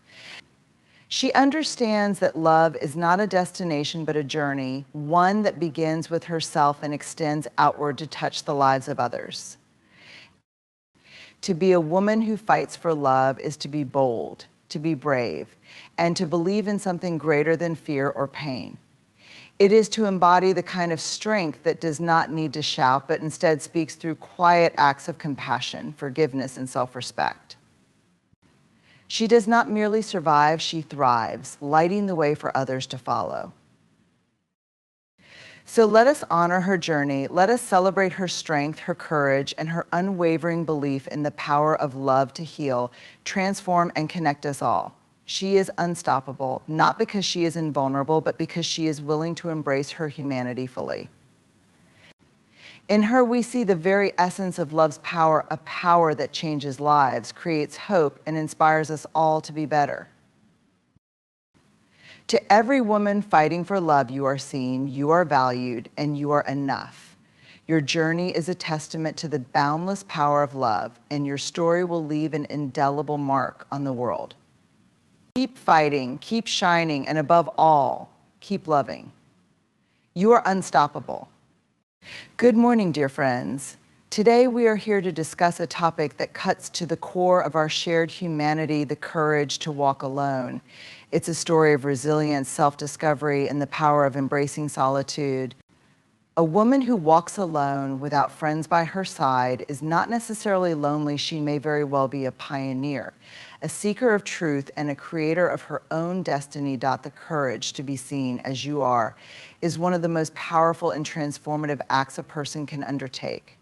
Speaker 1: She understands that love is not a destination, but a journey, one that begins with herself and extends outward to touch the lives of others. To be a woman who fights for love is to be bold, to be brave, and to believe in something greater than fear or pain. It is to embody the kind of strength that does not need to shout, but instead speaks through quiet acts of compassion, forgiveness, and self-respect. She does not merely survive, she thrives, lighting the way for others to follow. So let us honor her journey. Let us celebrate her strength, her courage, and her unwavering belief in the power of love to heal, transform, and connect us all. She is unstoppable, not because she is invulnerable, but because she is willing to embrace her humanity fully. In her, we see the very essence of love's power, a power that changes lives, creates hope, and inspires us all to be better. To every woman fighting for love, you are seen, you are valued, and you are enough. Your journey is a testament to the boundless power of love, and your story will leave an indelible mark on the world. Keep fighting, keep shining, and above all, keep loving. You are unstoppable. Good morning, dear friends. Today we are here to discuss a topic that cuts to the core of our shared humanity, the courage to walk alone. It's a story of resilience, self-discovery, and the power of embracing solitude. A woman who walks alone without friends by her side is not necessarily lonely. She may very well be a pioneer, a seeker of truth, and a creator of her own destiny. The courage to be seen as you are is one of the most powerful and transformative acts a person can undertake.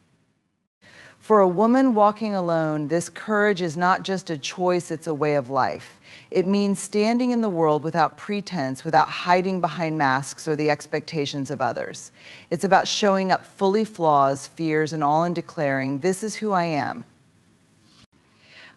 Speaker 1: For a woman walking alone, this courage is not just a choice, it's a way of life. It means standing in the world without pretense, without hiding behind masks or the expectations of others. It's about showing up fully flaws, fears, and all, and declaring, "This is who I am."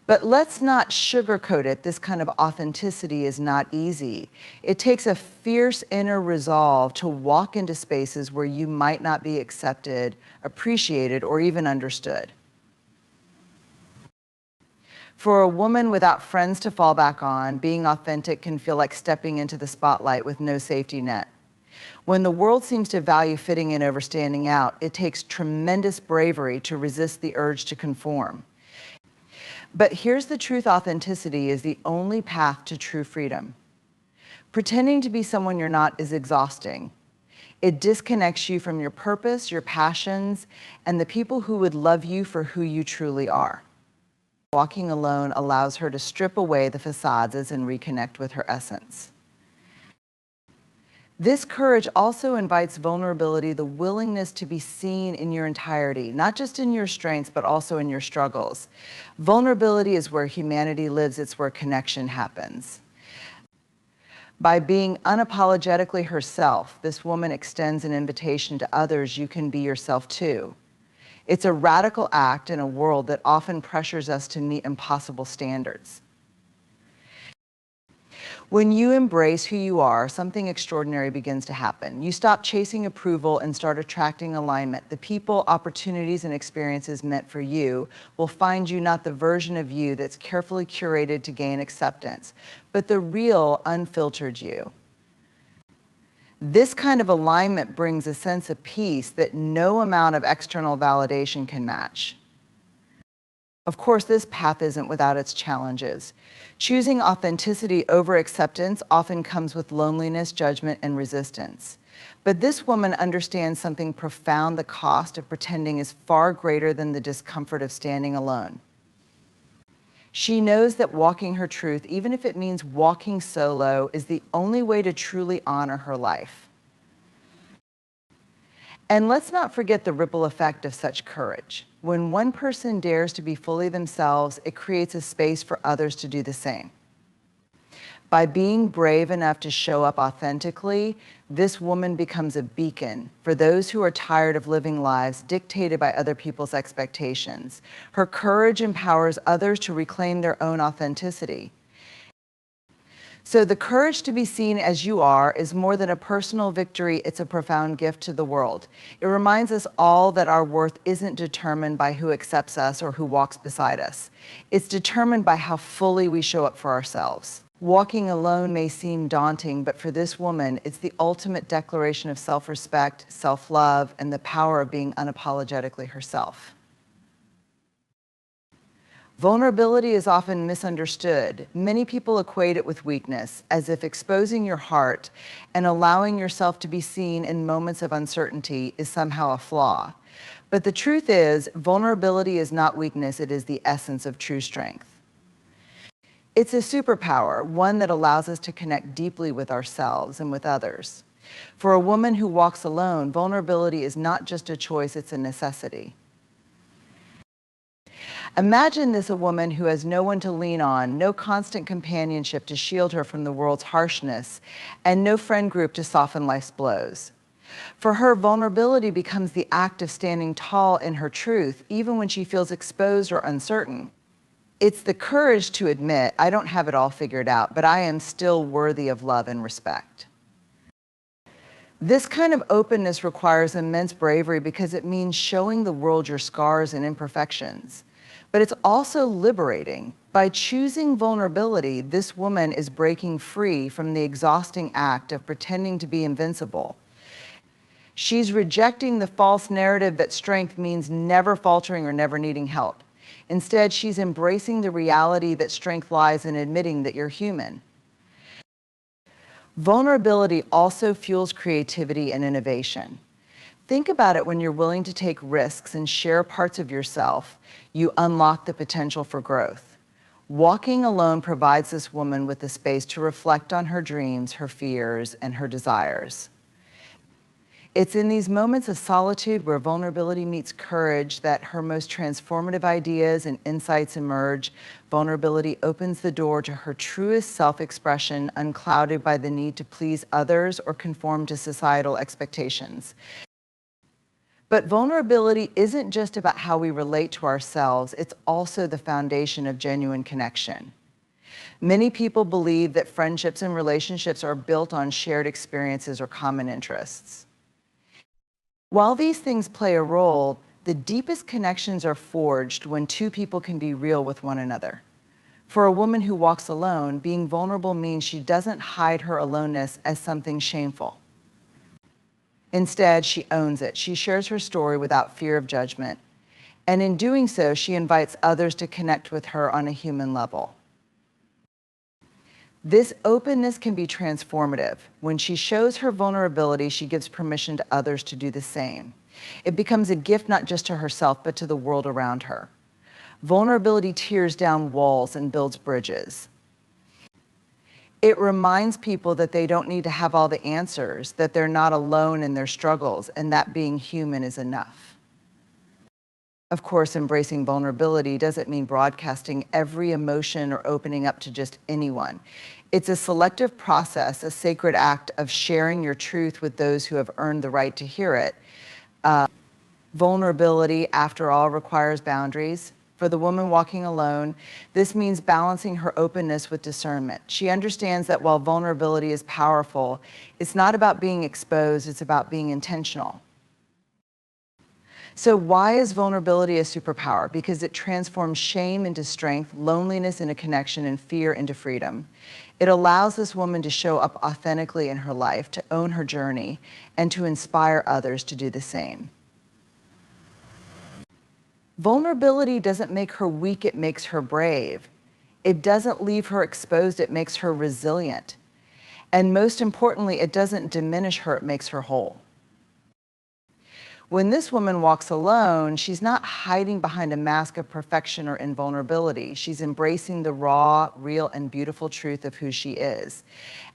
Speaker 1: But let's not sugarcoat it. This kind of authenticity is not easy. It takes a fierce inner resolve to walk into spaces where you might not be accepted, appreciated, or even understood. For a woman without friends to fall back on, being authentic can feel like stepping into the spotlight with no safety net. When the world seems to value fitting in over standing out, it takes tremendous bravery to resist the urge to conform. But here's the truth: authenticity is the only path to true freedom. Pretending to be someone you're not is exhausting. It disconnects you from your purpose, your passions, and the people who would love you for who you truly are. Walking alone allows her to strip away the facades and reconnect with her essence. This courage also invites vulnerability, the willingness to be seen in your entirety, not just in your strengths, but also in your struggles. Vulnerability is where humanity lives. It's where connection happens. By being unapologetically herself, this woman extends an invitation to others: you can be yourself too. It's a radical act in a world that often pressures us to meet impossible standards. When you embrace who you are, something extraordinary begins to happen. You stop chasing approval and start attracting alignment. The people, opportunities, and experiences meant for you will find you, not the version of you that's carefully curated to gain acceptance, but the real, unfiltered you. This kind of alignment brings a sense of peace that no amount of external validation can match. Of course, this path isn't without its challenges. Choosing authenticity over acceptance often comes with loneliness, judgment, and resistance. But this woman understands something profound: the cost of pretending is far greater than the discomfort of standing alone. She knows that walking her truth, even if it means walking solo, is the only way to truly honor her life. And let's not forget the ripple effect of such courage. When one person dares to be fully themselves, it creates a space for others to do the same. By being brave enough to show up authentically, this woman becomes a beacon for those who are tired of living lives dictated by other people's expectations. Her courage empowers others to reclaim their own authenticity. So the courage to be seen as you are is more than a personal victory. It's a profound gift to the world. It reminds us all that our worth isn't determined by who accepts us or who walks beside us. It's determined by how fully we show up for ourselves. Walking alone may seem daunting, but for this woman, it's the ultimate declaration of self-respect, self-love, and the power of being unapologetically herself. Vulnerability is often misunderstood. Many people equate it with weakness, as if exposing your heart and allowing yourself to be seen in moments of uncertainty is somehow a flaw. But the truth is, vulnerability is not weakness, it is the essence of true strength. It's a superpower, one that allows us to connect deeply with ourselves and with others. For a woman who walks alone, vulnerability is not just a choice, it's a necessity. Imagine this: a woman who has no one to lean on, no constant companionship to shield her from the world's harshness, and no friend group to soften life's blows. For her, vulnerability becomes the act of standing tall in her truth, even when she feels exposed or uncertain. It's the courage to admit, I don't have it all figured out, but I am still worthy of love and respect. This kind of openness requires immense bravery because it means showing the world your scars and imperfections. But it's also liberating. By choosing vulnerability, this woman is breaking free from the exhausting act of pretending to be invincible. She's rejecting the false narrative that strength means never faltering or never needing help. Instead, she's embracing the reality that strength lies in admitting that you're human. Vulnerability also fuels creativity and innovation. Think about it: when you're willing to take risks and share parts of yourself, you unlock the potential for growth. Walking alone provides this woman with the space to reflect on her dreams, her fears, and her desires. It's in these moments of solitude where vulnerability meets courage that her most transformative ideas and insights emerge. Vulnerability opens the door to her truest self-expression, unclouded by the need to please others or conform to societal expectations. But vulnerability isn't just about how we relate to ourselves, it's also the foundation of genuine connection. Many people believe that friendships and relationships are built on shared experiences or common interests. While these things play a role, the deepest connections are forged when two people can be real with one another. For a woman who walks alone, being vulnerable means she doesn't hide her aloneness as something shameful. Instead, she owns it. She shares her story without fear of judgment. And in doing so, she invites others to connect with her on a human level. This openness can be transformative. When she shows her vulnerability, she gives permission to others to do the same. It becomes a gift not just to herself, but to the world around her. Vulnerability tears down walls and builds bridges. It reminds people that they don't need to have all the answers, that they're not alone in their struggles, and that being human is enough. Of course, embracing vulnerability doesn't mean broadcasting every emotion or opening up to just anyone. It's a selective process, a sacred act of sharing your truth with those who have earned the right to hear it. Vulnerability, after all, requires boundaries. For the woman walking alone, this means balancing her openness with discernment. She understands that while vulnerability is powerful, it's not about being exposed, it's about being intentional. So why is vulnerability a superpower? Because it transforms shame into strength, loneliness into connection, and fear into freedom. It allows this woman to show up authentically in her life, to own her journey, and to inspire others to do the same. Vulnerability doesn't make her weak, it makes her brave. It doesn't leave her exposed, it makes her resilient. And most importantly, it doesn't diminish her, it makes her whole. When this woman walks alone, she's not hiding behind a mask of perfection or invulnerability. She's embracing the raw, real, and beautiful truth of who she is.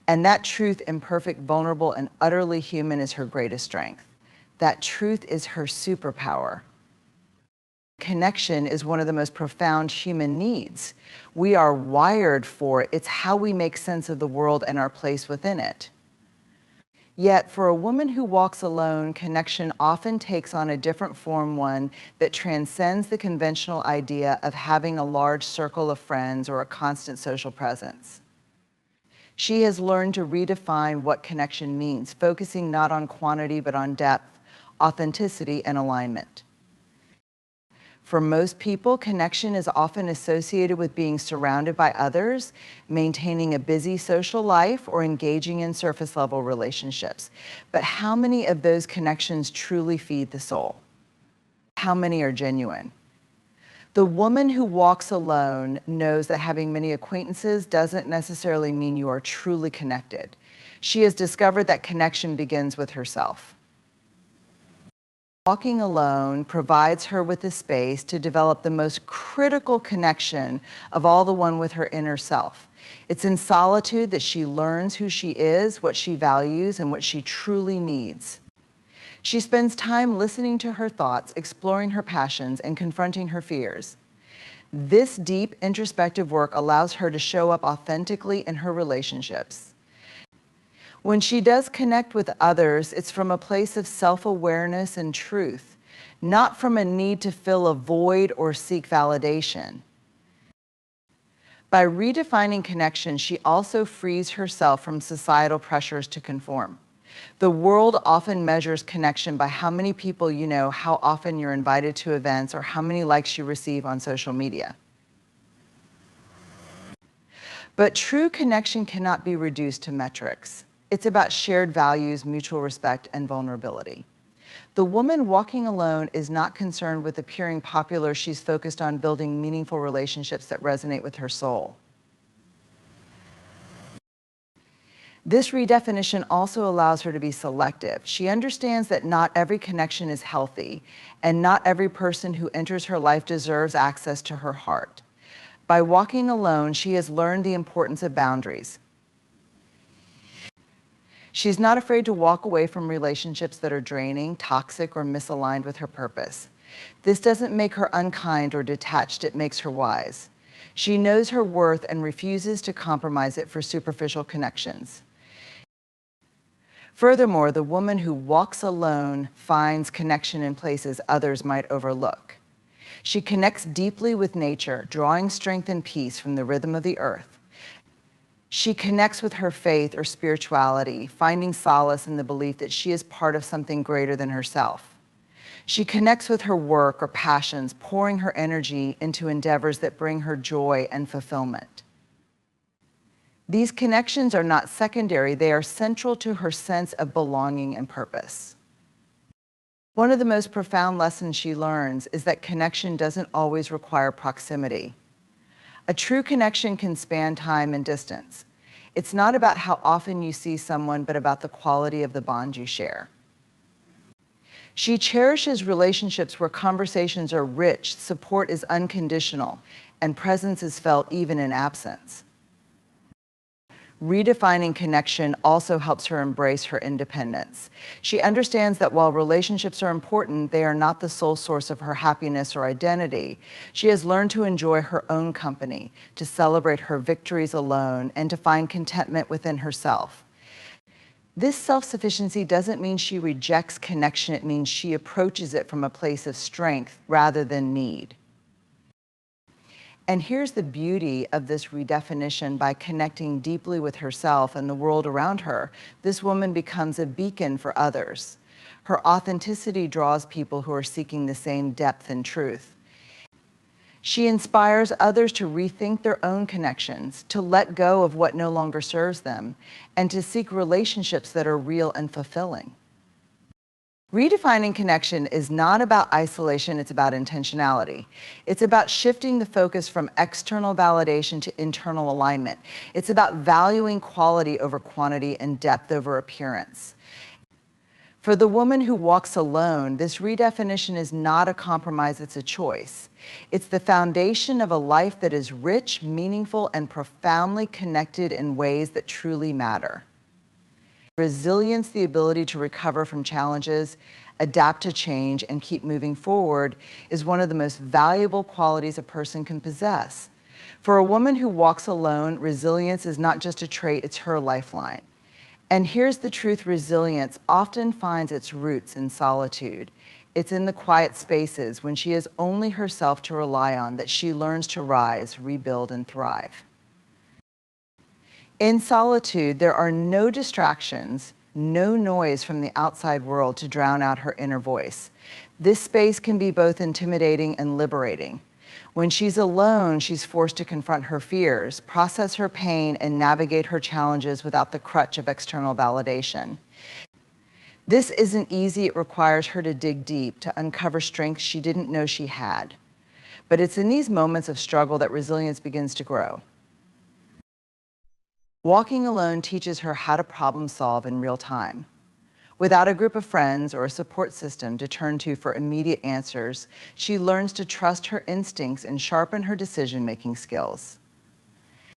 Speaker 1: And that truth, imperfect, vulnerable, and utterly human, is her greatest strength. That truth is her superpower. Connection is one of the most profound human needs. We are wired for it. It's how we make sense of the world and our place within it. Yet, for a woman who walks alone, connection often takes on a different form, one that transcends the conventional idea of having a large circle of friends or a constant social presence. She has learned to redefine what connection means, focusing not on quantity but on depth, authenticity, and alignment. For most people, connection is often associated with being surrounded by others, maintaining a busy social life, or engaging in surface-level relationships. But how many of those connections truly feed the soul? How many are genuine? The woman who walks alone knows that having many acquaintances doesn't necessarily mean you are truly connected. She has discovered that connection begins with herself. Walking alone provides her with the space to develop the most critical connection of all, the one with her inner self. It's in solitude that she learns who she is, what she values, and what she truly needs. She spends time listening to her thoughts, exploring her passions, and confronting her fears. This deep introspective work allows her to show up authentically in her relationships. When she does connect with others, it's from a place of self-awareness and truth, not from a need to fill a void or seek validation. By redefining connection, she also frees herself from societal pressures to conform. The world often measures connection by how many people you know, how often you're invited to events, or how many likes you receive on social media. But true connection cannot be reduced to metrics. It's about shared values, mutual respect, and vulnerability. The woman walking alone is not concerned with appearing popular. She's focused on building meaningful relationships that resonate with her soul. This redefinition also allows her to be selective. She understands that not every connection is healthy, and not every person who enters her life deserves access to her heart. By walking alone, she has learned the importance of boundaries. She's not afraid to walk away from relationships that are draining, toxic, or misaligned with her purpose. This doesn't make her unkind or detached, it makes her wise. She knows her worth and refuses to compromise it for superficial connections. Furthermore, the woman who walks alone finds connection in places others might overlook. She connects deeply with nature, drawing strength and peace from the rhythm of the earth. She connects with her faith or spirituality, finding solace in the belief that she is part of something greater than herself. She connects with her work or passions, pouring her energy into endeavors that bring her joy and fulfillment. These connections are not secondary, they are central to her sense of belonging and purpose. One of the most profound lessons she learns is that connection doesn't always require proximity. A true connection can span time and distance. It's not about how often you see someone, but about the quality of the bond you share. She cherishes relationships where conversations are rich, support is unconditional, and presence is felt even in absence. Redefining connection also helps her embrace her independence. She understands that while relationships are important, they are not the sole source of her happiness or identity. She has learned to enjoy her own company, to celebrate her victories alone, and to find contentment within herself. This self-sufficiency doesn't mean she rejects connection, it means she approaches it from a place of strength rather than need. And here's the beauty of this redefinition. By connecting deeply with herself and the world around her, this woman becomes a beacon for others. Her authenticity draws people who are seeking the same depth and truth. She inspires others to rethink their own connections, to let go of what no longer serves them, and to seek relationships that are real and fulfilling. Redefining connection is not about isolation, it's about intentionality. It's about shifting the focus from external validation to internal alignment. It's about valuing quality over quantity and depth over appearance. For the woman who walks alone, this redefinition is not a compromise, it's a choice. It's the foundation of a life that is rich, meaningful, and profoundly connected in ways that truly matter. Resilience, the ability to recover from challenges, adapt to change, and keep moving forward, is one of the most valuable qualities a person can possess. For a woman who walks alone, resilience is not just a trait, it's her lifeline. And here's the truth: resilience often finds its roots in solitude. It's in the quiet spaces, when she has only herself to rely on, that she learns to rise, rebuild, and thrive. In solitude, there are no distractions, no noise from the outside world to drown out her inner voice. This space can be both intimidating and liberating. When she's alone, she's forced to confront her fears, process her pain, and navigate her challenges without the crutch of external validation. This isn't easy. It requires her to dig deep, to uncover strengths she didn't know she had. But it's in these moments of struggle that resilience begins to grow. Walking alone teaches her how to problem solve in real time. Without a group of friends or a support system to turn to for immediate answers, she learns to trust her instincts and sharpen her decision-making skills.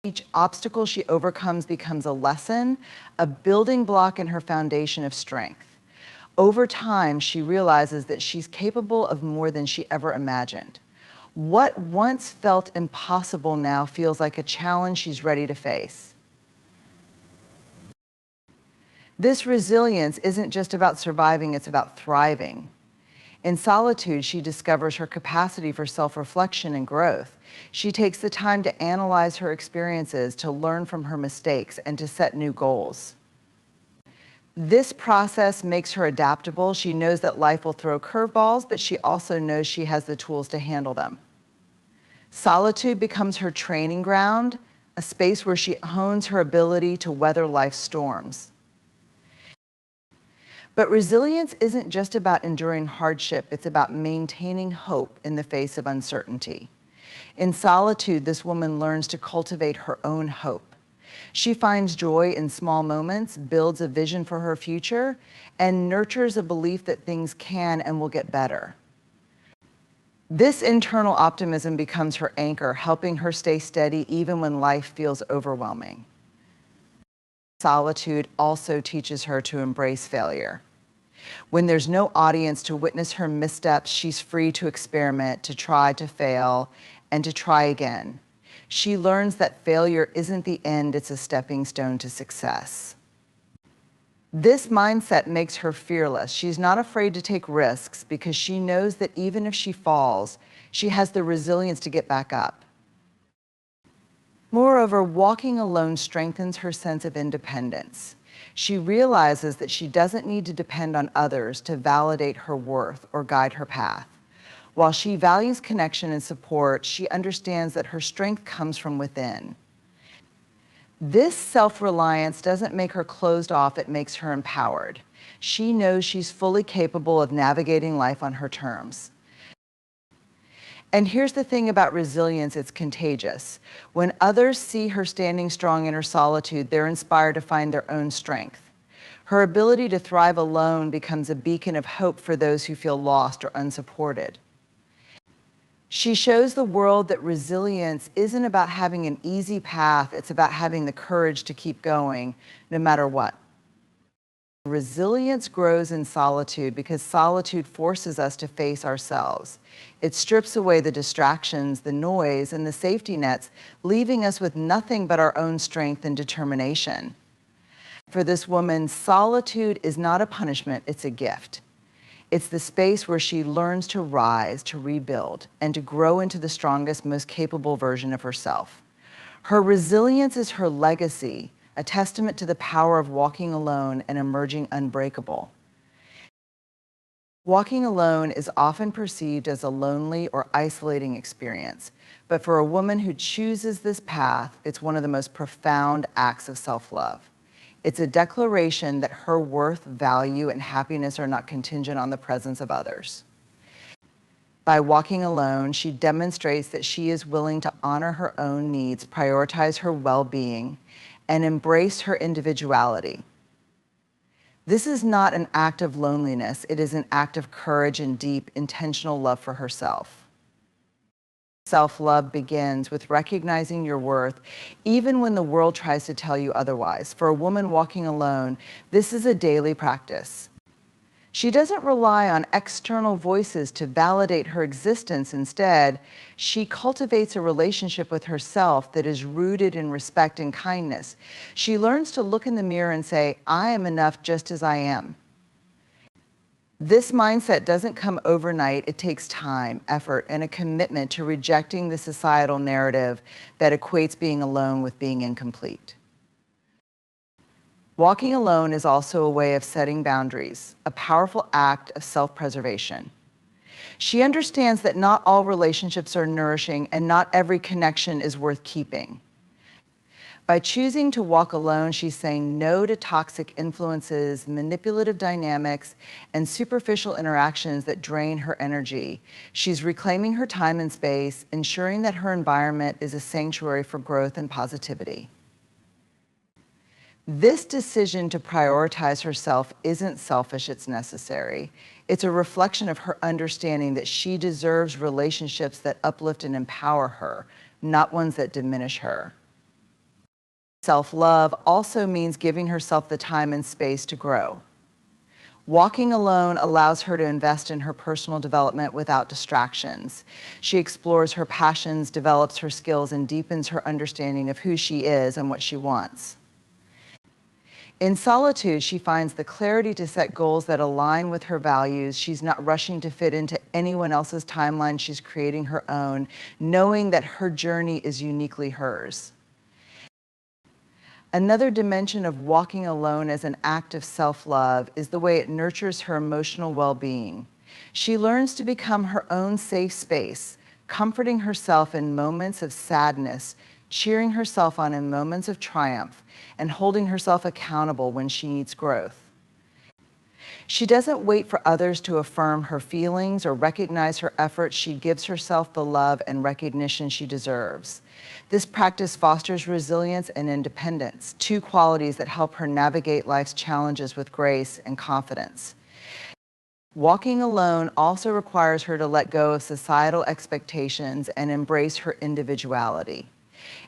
Speaker 1: Each obstacle she overcomes becomes a lesson, a building block in her foundation of strength. Over time, she realizes that she's capable of more than she ever imagined. What once felt impossible now feels like a challenge she's ready to face. This resilience isn't just about surviving, it's about thriving. In solitude, she discovers her capacity for self-reflection and growth. She takes the time to analyze her experiences, to learn from her mistakes, and to set new goals. This process makes her adaptable. She knows that life will throw curveballs, but she also knows she has the tools to handle them. Solitude becomes her training ground, a space where she hones her ability to weather life's storms. But resilience isn't just about enduring hardship, it's about maintaining hope in the face of uncertainty. In solitude, this woman learns to cultivate her own hope. She finds joy in small moments, builds a vision for her future, and nurtures a belief that things can and will get better. This internal optimism becomes her anchor, helping her stay steady even when life feels overwhelming. Solitude also teaches her to embrace failure. When there's no audience to witness her missteps, she's free to experiment, to try, to fail, and to try again. She learns that failure isn't the end, it's a stepping stone to success. This mindset makes her fearless. She's not afraid to take risks because she knows that even if she falls, she has the resilience to get back up. Moreover, walking alone strengthens her sense of independence. She realizes that she doesn't need to depend on others to validate her worth or guide her path. While she values connection and support, she understands that her strength comes from within. This self-reliance doesn't make her closed off, it makes her empowered. She knows she's fully capable of navigating life on her terms. And here's the thing about resilience, it's contagious. When others see her standing strong in her solitude, they're inspired to find their own strength. Her ability to thrive alone becomes a beacon of hope for those who feel lost or unsupported. She shows the world that resilience isn't about having an easy path, it's about having the courage to keep going, no matter what. Resilience grows in solitude because solitude forces us to face ourselves. It strips away the distractions, the noise, and the safety nets, leaving us with nothing but our own strength and determination. For this woman, solitude is not a punishment, it's a gift. It's the space where she learns to rise, to rebuild, and to grow into the strongest, most capable version of herself. Her resilience is her legacy, a testament to the power of walking alone and emerging unbreakable. Walking alone is often perceived as a lonely or isolating experience, but for a woman who chooses this path, it's one of the most profound acts of self-love. It's a declaration that her worth, value, and happiness are not contingent on the presence of others. By walking alone, she demonstrates that she is willing to honor her own needs, prioritize her well-being, and embrace her individuality. This is not an act of loneliness, it is an act of courage and deep, intentional love for herself. Self-love begins with recognizing your worth, even when the world tries to tell you otherwise. For a woman walking alone, this is a daily practice. She doesn't rely on external voices to validate her existence. Instead, she cultivates a relationship with herself that is rooted in respect and kindness. She learns to look in the mirror and say, I am enough just as I am. This mindset doesn't come overnight. It takes time, effort, and a commitment to rejecting the societal narrative that equates being alone with being incomplete. Walking alone is also a way of setting boundaries, a powerful act of self-preservation. She understands that not all relationships are nourishing and not every connection is worth keeping. By choosing to walk alone, she's saying no to toxic influences, manipulative dynamics, and superficial interactions that drain her energy. She's reclaiming her time and space, ensuring that her environment is a sanctuary for growth and positivity. This decision to prioritize herself isn't selfish, it's necessary. It's a reflection of her understanding that she deserves relationships that uplift and empower her, not ones that diminish her. Self-love also means giving herself the time and space to grow. Walking alone allows her to invest in her personal development without distractions. She explores her passions, develops her skills, and deepens her understanding of who she is and what she wants. In solitude, she finds the clarity to set goals that align with her values. She's not rushing to fit into anyone else's timeline. She's creating her own, knowing that her journey is uniquely hers. Another dimension of walking alone as an act of self-love is the way it nurtures her emotional well-being. She learns to become her own safe space, comforting herself in moments of sadness, cheering herself on in moments of triumph, and holding herself accountable when she needs growth. She doesn't wait for others to affirm her feelings or recognize her efforts. She gives herself the love and recognition she deserves. This practice fosters resilience and independence, two qualities that help her navigate life's challenges with grace and confidence. Walking alone also requires her to let go of societal expectations and embrace her individuality.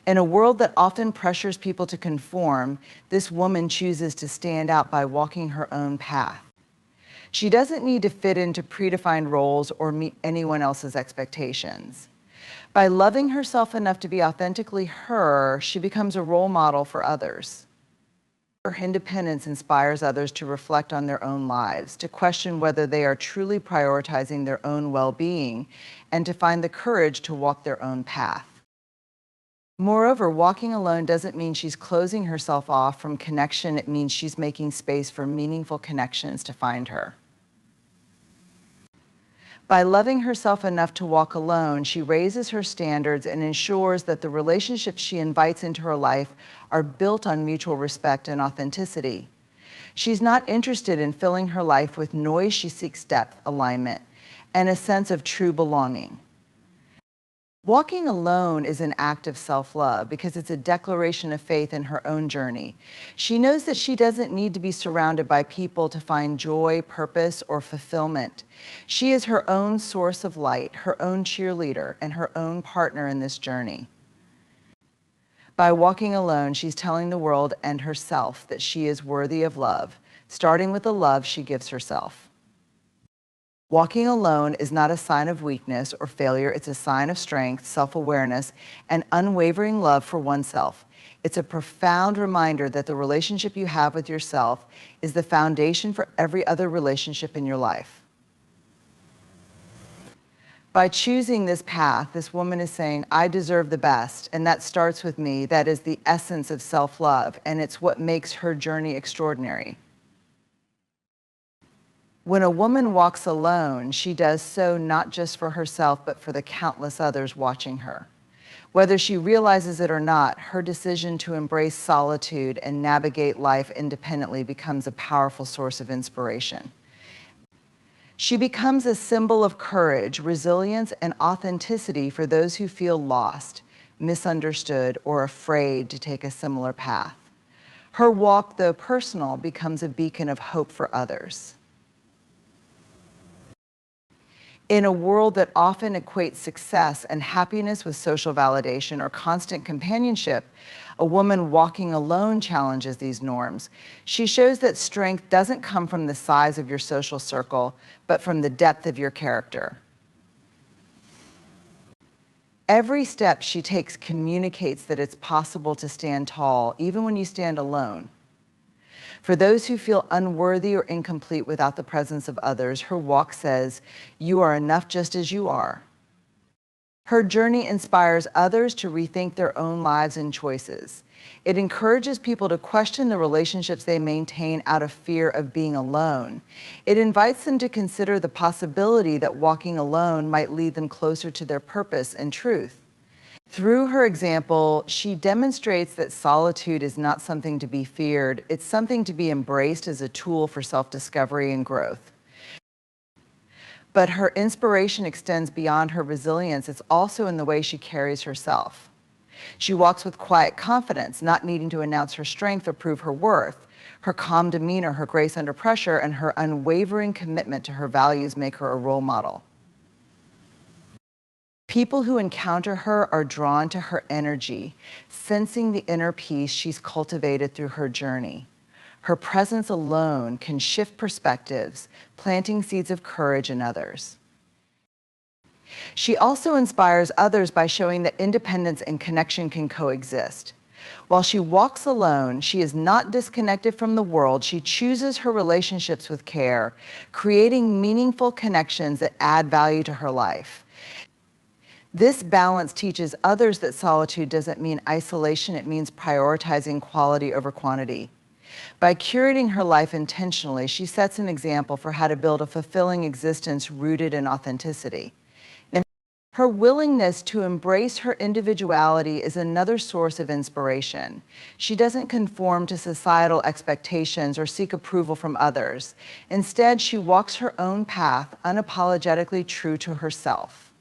Speaker 1: In a world that often pressures people to conform, this woman chooses to stand out by walking her own path. She doesn't need to fit into predefined roles or meet anyone else's expectations. By loving herself enough to be authentically her, she becomes a role model for others. Her independence inspires others to reflect on their own lives, to question whether they are truly prioritizing their own well-being, and to find the courage to walk their own path. Moreover, walking alone doesn't mean she's closing herself off from connection. It means she's making space for meaningful connections to find her. By loving herself enough to walk alone, she raises her standards and ensures that the relationships she invites into her life are built on mutual respect and authenticity. She's not interested in filling her life with noise. She seeks depth, alignment, and a sense of true belonging. Walking alone is an act of self-love because it's a declaration of faith in her own journey. She knows that she doesn't need to be surrounded by people to find joy, purpose, or fulfillment. She is her own source of light, her own cheerleader, and her own partner in this journey. By walking alone, she's telling the world and herself that she is worthy of love, starting with the love she gives herself. Walking alone is not a sign of weakness or failure. It's a sign of strength, self-awareness, and unwavering love for oneself. It's a profound reminder that the relationship you have with yourself is the foundation for every other relationship in your life. By choosing this path, this woman is saying, I deserve the best, and that starts with me. That is the essence of self-love, and it's what makes her journey extraordinary. When a woman walks alone, she does so not just for herself, but for the countless others watching her. Whether she realizes it or not, her decision to embrace solitude and navigate life independently becomes a powerful source of inspiration. She becomes a symbol of courage, resilience, and authenticity for those who feel lost, misunderstood, or afraid to take a similar path. Her walk, though personal, becomes a beacon of hope for others. In a world that often equates success and happiness with social validation or constant companionship, a woman walking alone challenges these norms. She shows that strength doesn't come from the size of your social circle, but from the depth of your character. Every step she takes communicates that it's possible to stand tall, even when you stand alone. For those who feel unworthy or incomplete without the presence of others, her walk says, you are enough just as you are. Her journey inspires others to rethink their own lives and choices. It encourages people to question the relationships they maintain out of fear of being alone. It invites them to consider the possibility that walking alone might lead them closer to their purpose and truth. Through her example, she demonstrates that solitude is not something to be feared. It's something to be embraced as a tool for self-discovery and growth. But her inspiration extends beyond her resilience. It's also in the way she carries herself. She walks with quiet confidence, not needing to announce her strength or prove her worth. Her calm demeanor, her grace under pressure, and her unwavering commitment to her values make her a role model. People who encounter her are drawn to her energy, sensing the inner peace she's cultivated through her journey. Her presence alone can shift perspectives, planting seeds of courage in others. She also inspires others by showing that independence and connection can coexist. While she walks alone, she is not disconnected from the world. She chooses her relationships with care, creating meaningful connections that add value to her life. This balance teaches others that solitude doesn't mean isolation, it means prioritizing quality over quantity. By curating her life intentionally, she sets an example for how to build a fulfilling existence rooted in authenticity. Her willingness to embrace her individuality is another source of inspiration. She doesn't conform to societal expectations or seek approval from others. Instead, she walks her own path, unapologetically true to herself.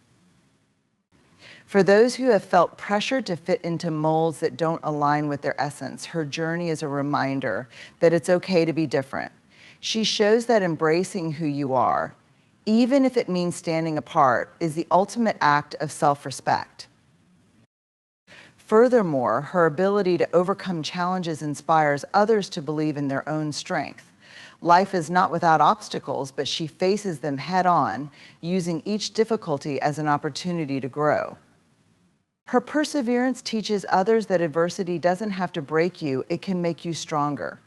Speaker 1: For those who have felt pressured to fit into molds that don't align with their essence, her journey is a reminder that it's okay to be different. She shows that embracing who you are, even if it means standing apart, is the ultimate act of self-respect. Furthermore, her ability to overcome challenges inspires others to believe in their own strength. Life is not without obstacles, but she faces them head-on, using each difficulty as an opportunity to grow. Her perseverance teaches others that adversity doesn't have to break you, it can make you stronger.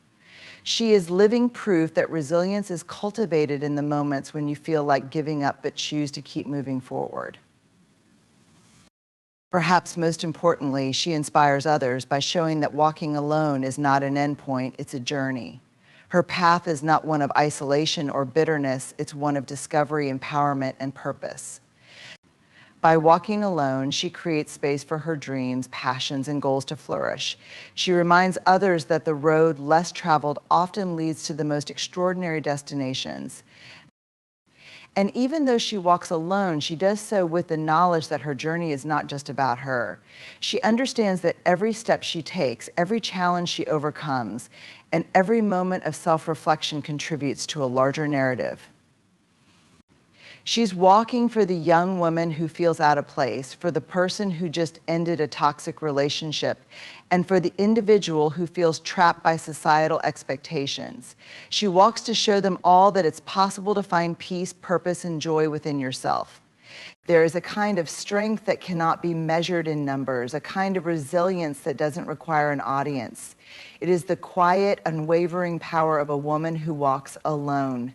Speaker 1: She is living proof that resilience is cultivated in the moments when you feel like giving up but choose to keep moving forward. Perhaps most importantly, she inspires others by showing that walking alone is not an endpoint, it's a journey. Her path is not one of isolation or bitterness, it's one of discovery, empowerment, and purpose. By walking alone, she creates space for her dreams, passions, and goals to flourish. She reminds others that the road less traveled often leads to the most extraordinary destinations. And even though she walks alone, she does so with the knowledge that her journey is not just about her. She understands that every step she takes, every challenge she overcomes, and every moment of self-reflection contributes to a larger narrative. She's walking for the young woman who feels out of place, for the person who just ended a toxic relationship, and for the individual who feels trapped by societal expectations. She walks to show them all that it's possible to find peace, purpose, and joy within yourself. There is a kind of strength that cannot be measured in numbers, a kind of resilience that doesn't require an audience. It is the quiet, unwavering power of a woman who walks alone.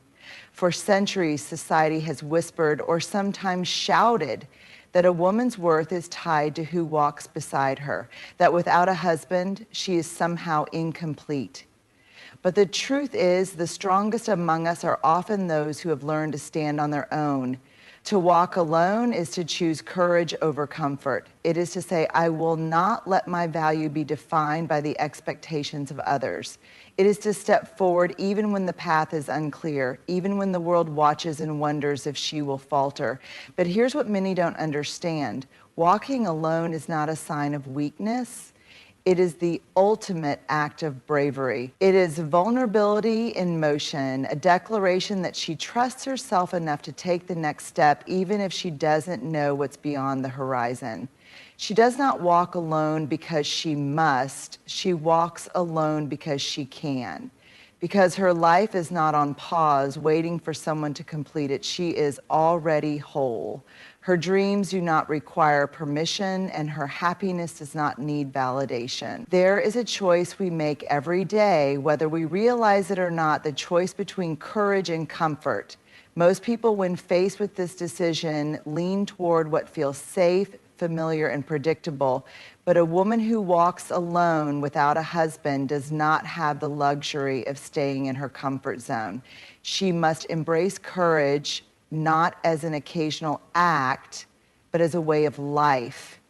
Speaker 1: For centuries, society has whispered or sometimes shouted that a woman's worth is tied to who walks beside her, that without a husband, she is somehow incomplete. But the truth is, the strongest among us are often those who have learned to stand on their own. To walk alone is to choose courage over comfort. It is to say, I will not let my value be defined by the expectations of others. It is to step forward even when the path is unclear, even when the world watches and wonders if she will falter. But here's what many don't understand. Walking alone is not a sign of weakness. It is the ultimate act of bravery. It is vulnerability in motion, a declaration that she trusts herself enough to take the next step, even if she doesn't know what's beyond the horizon. She does not walk alone because she must. She walks alone because she can. Because her life is not on pause, waiting for someone to complete it. She is already whole. Her dreams do not require permission, and her happiness does not need validation. There is a choice we make every day, whether we realize it or not, the choice between courage and comfort. Most people, when faced with this decision, lean toward what feels safe, familiar, and predictable. But a woman who walks alone without a husband does not have the luxury of staying in her comfort zone. She must embrace courage, not as an occasional act, but as a way of life.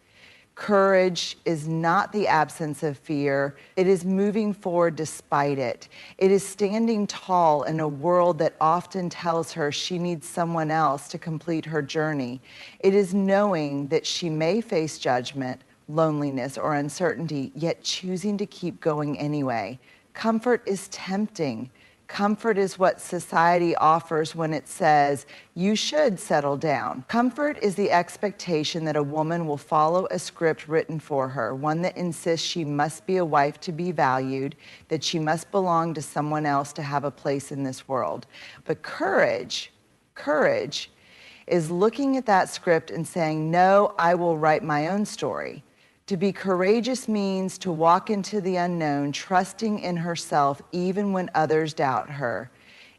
Speaker 1: Courage is not the absence of fear. It is moving forward despite it. It is standing tall in a world that often tells her she needs someone else to complete her journey. It is knowing that she may face judgment, loneliness, or uncertainty, yet choosing to keep going anyway. Comfort is tempting. Comfort is what society offers when it says, you should settle down. Comfort is the expectation that a woman will follow a script written for her, one that insists she must be a wife to be valued, that she must belong to someone else to have a place in this world. But courage is looking at that script and saying, no, I will write my own story. To be courageous means to walk into the unknown, trusting in herself even when others doubt her.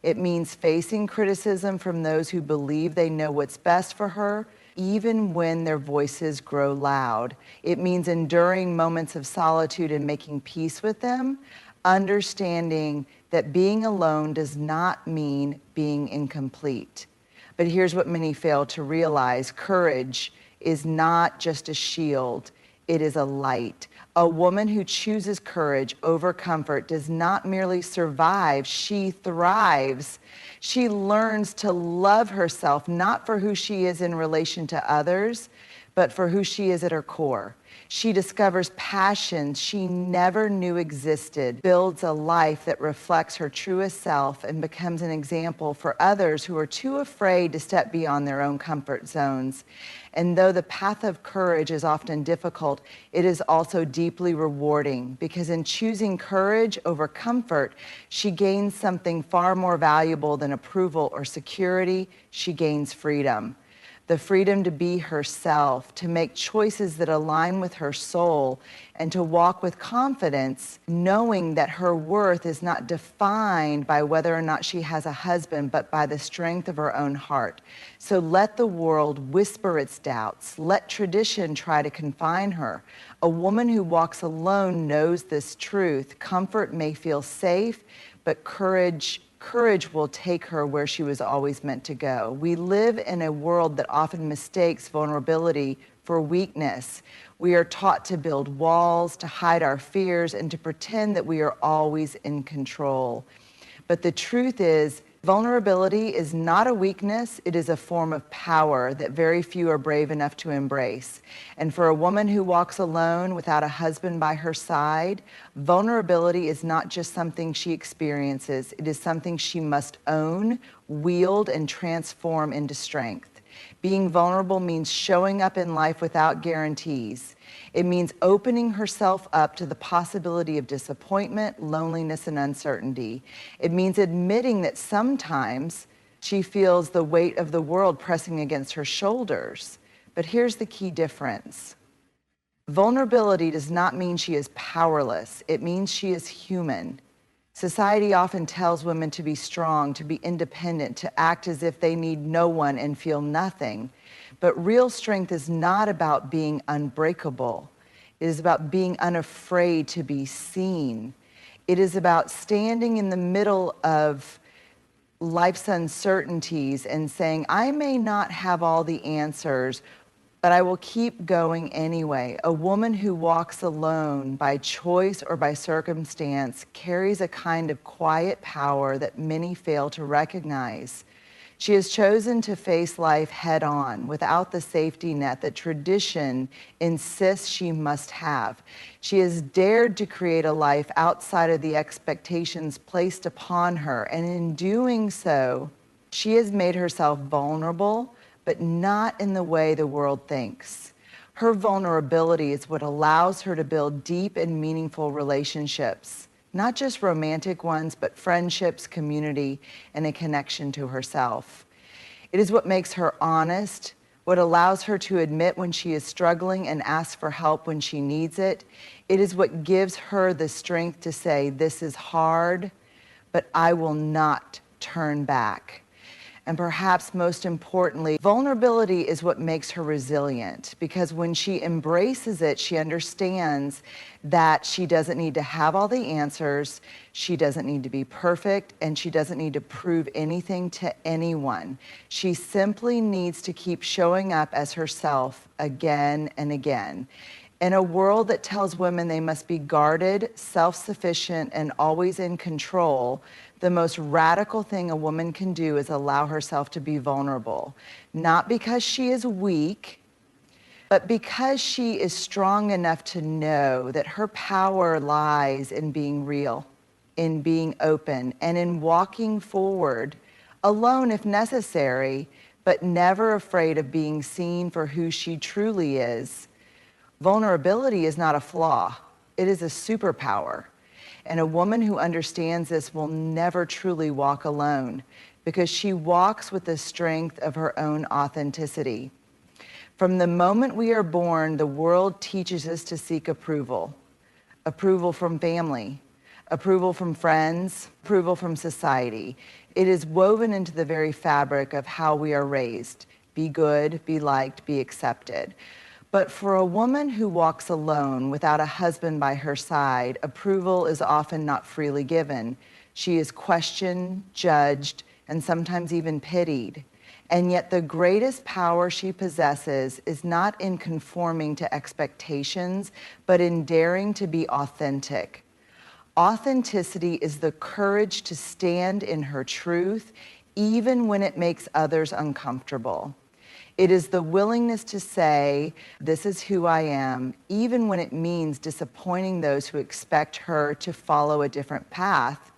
Speaker 1: It means facing criticism from those who believe they know what's best for her, even when their voices grow loud. It means enduring moments of solitude and making peace with them, understanding that being alone does not mean being incomplete. But here's what many fail to realize. Courage is not just a shield, it is a light. A woman who chooses courage over comfort does not merely survive, she thrives. She learns to love herself, not for who she is in relation to others, but for who she is at her core. She discovers passions she never knew existed, builds a life that reflects her truest self, and becomes an example for others who are too afraid to step beyond their own comfort zones. And though the path of courage is often difficult, it is also deeply rewarding, because in choosing courage over comfort, she gains something far more valuable than approval or security. She gains freedom. The freedom to be herself, to make choices that align with her soul, and to walk with confidence, knowing that her worth is not defined by whether or not she has a husband, but by the strength of her own heart. So let the world whisper its doubts. Let tradition try to confine her. A woman who walks alone knows this truth. Comfort may feel safe, but courage will take her where she was always meant to go. We live in a world that often mistakes vulnerability for weakness. We are taught to build walls, to hide our fears, and to pretend that we are always in control. But the truth is, vulnerability is not a weakness, it is a form of power that very few are brave enough to embrace. And for a woman who walks alone without a husband by her side, vulnerability is not just something she experiences, it is something she must own, wield, and transform into strength. Being vulnerable means showing up in life without guarantees. It means opening herself up to the possibility of disappointment, loneliness, and uncertainty. It means admitting that sometimes she feels the weight of the world pressing against her shoulders. But here's the key difference. Vulnerability does not mean she is powerless. It means she is human. Society often tells women to be strong, to be independent, to act as if they need no one and feel nothing. But real strength is not about being unbreakable. It is about being unafraid to be seen. It is about standing in the middle of life's uncertainties and saying, I may not have all the answers, but I will keep going anyway. A woman who walks alone by choice or by circumstance carries a kind of quiet power that many fail to recognize. She has chosen to face life head on without the safety net that tradition insists she must have. She has dared to create a life outside of the expectations placed upon her, and in doing so, she has made herself vulnerable, but not in the way the world thinks. Her vulnerability is what allows her to build deep and meaningful relationships, not just romantic ones, but friendships, community, and a connection to herself. It is what makes her honest, what allows her to admit when she is struggling and ask for help when she needs it. It is what gives her the strength to say, this is hard, but I will not turn back. And perhaps most importantly, vulnerability is what makes her resilient, because when she embraces it, she understands that she doesn't need to have all the answers, she doesn't need to be perfect, and she doesn't need to prove anything to anyone. She simply needs to keep showing up as herself again and again. In a world that tells women they must be guarded, self-sufficient, and always in control, the most radical thing a woman can do is allow herself to be vulnerable. Not because she is weak, but because she is strong enough to know that her power lies in being real, in being open, and in walking forward, alone if necessary, but never afraid of being seen for who she truly is. Vulnerability is not a flaw, it is a superpower. And a woman who understands this will never truly walk alone, because she walks with the strength of her own authenticity. From the moment we are born, the world teaches us to seek approval. Approval from family, approval from friends, approval from society. It is woven into the very fabric of how we are raised. Be good, be liked, be accepted. But for a woman who walks alone without a husband by her side, approval is often not freely given. She is questioned, judged, and sometimes even pitied. And yet the greatest power she possesses is not in conforming to expectations, but in daring to be authentic. Authenticity is the courage to stand in her truth, even when it makes others uncomfortable. It is the willingness to say, this is who I am, even when it means disappointing those who expect her to follow a different path.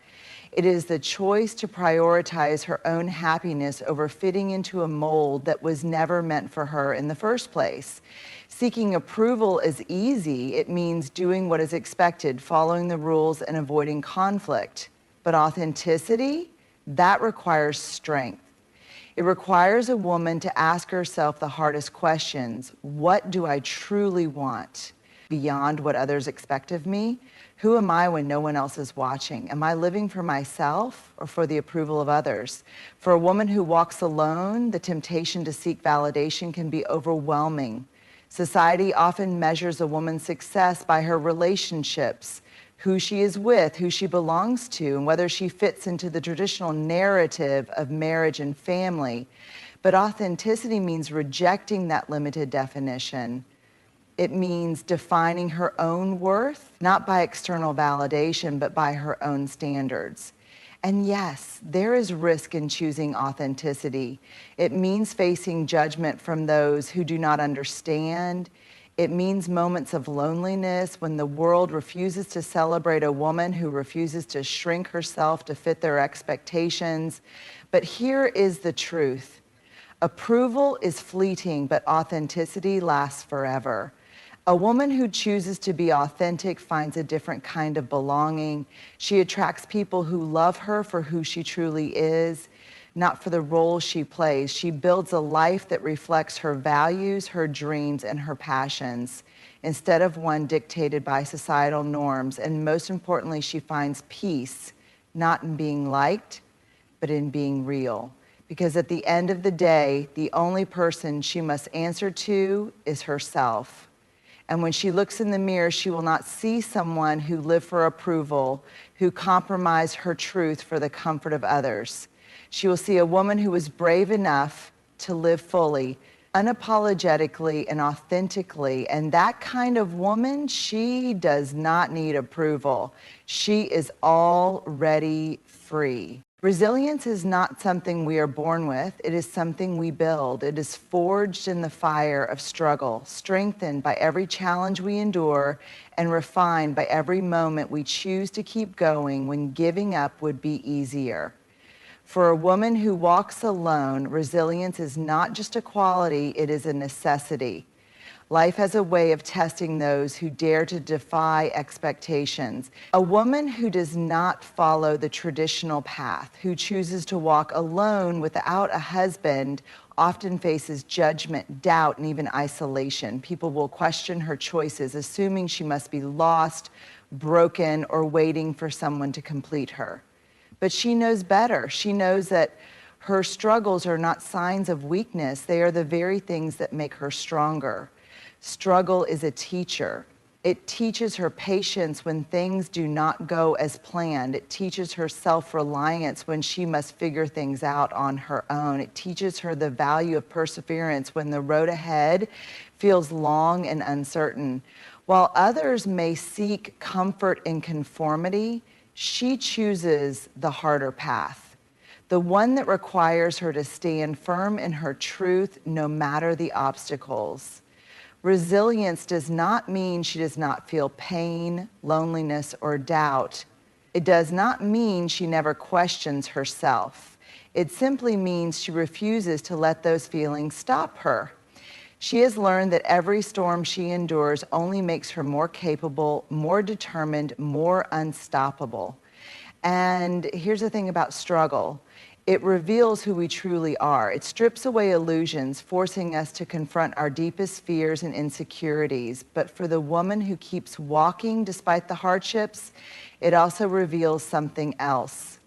Speaker 1: It is the choice to prioritize her own happiness over fitting into a mold that was never meant for her in the first place. Seeking approval is easy. It means doing what is expected, following the rules, and avoiding conflict. But authenticity, that requires strength. It requires a woman to ask herself the hardest questions. What do I truly want beyond what others expect of me? Who am I when no one else is watching? Am I living for myself or for the approval of others? For a woman who walks alone, the temptation to seek validation can be overwhelming. Society often measures a woman's success by her relationships, who she is with, who she belongs to, and whether she fits into the traditional narrative of marriage and family. But authenticity means rejecting that limited definition. It means defining her own worth, not by external validation, but by her own standards. And yes, there is risk in choosing authenticity. It means facing judgment from those who do not understand. It means moments of loneliness when the world refuses to celebrate a woman who refuses to shrink herself to fit their expectations. But here is the truth. Approval is fleeting, but authenticity lasts forever. A woman who chooses to be authentic finds a different kind of belonging. She attracts people who love her for who she truly is, not for the role she plays. She builds a life that reflects her values, her dreams, and her passions, instead of one dictated by societal norms. And most importantly, she finds peace, not in being liked, but in being real. Because at the end of the day, the only person she must answer to is herself. And when she looks in the mirror, she will not see someone who lived for approval, who compromised her truth for the comfort of others. She will see a woman who was brave enough to live fully, unapologetically and authentically. And that kind of woman, she does not need approval. She is already free. Resilience is not something we are born with. It is something we build. It is forged in the fire of struggle, strengthened by every challenge we endure, and refined by every moment we choose to keep going when giving up would be easier. For a woman who walks alone, resilience is not just a quality, it is a necessity. Life has a way of testing those who dare to defy expectations. A woman who does not follow the traditional path, who chooses to walk alone without a husband, often faces judgment, doubt, and even isolation. People will question her choices, assuming she must be lost, broken, or waiting for someone to complete her. But she knows better. She knows that her struggles are not signs of weakness. They are the very things that make her stronger. Struggle is a teacher. It teaches her patience when things do not go as planned. It teaches her self-reliance when she must figure things out on her own. It teaches her the value of perseverance when the road ahead feels long and uncertain. While others may seek comfort in conformity, she chooses the harder path, the one that requires her to stand firm in her truth no matter the obstacles. Resilience does not mean she does not feel pain, loneliness, or doubt. It does not mean she never questions herself. It simply means she refuses to let those feelings stop her. She has learned that every storm she endures only makes her more capable, more determined, more unstoppable. And here's the thing about struggle. It reveals who we truly are. It strips away illusions, forcing us to confront our deepest fears and insecurities. But for the woman who keeps walking despite the hardships, it also reveals something else,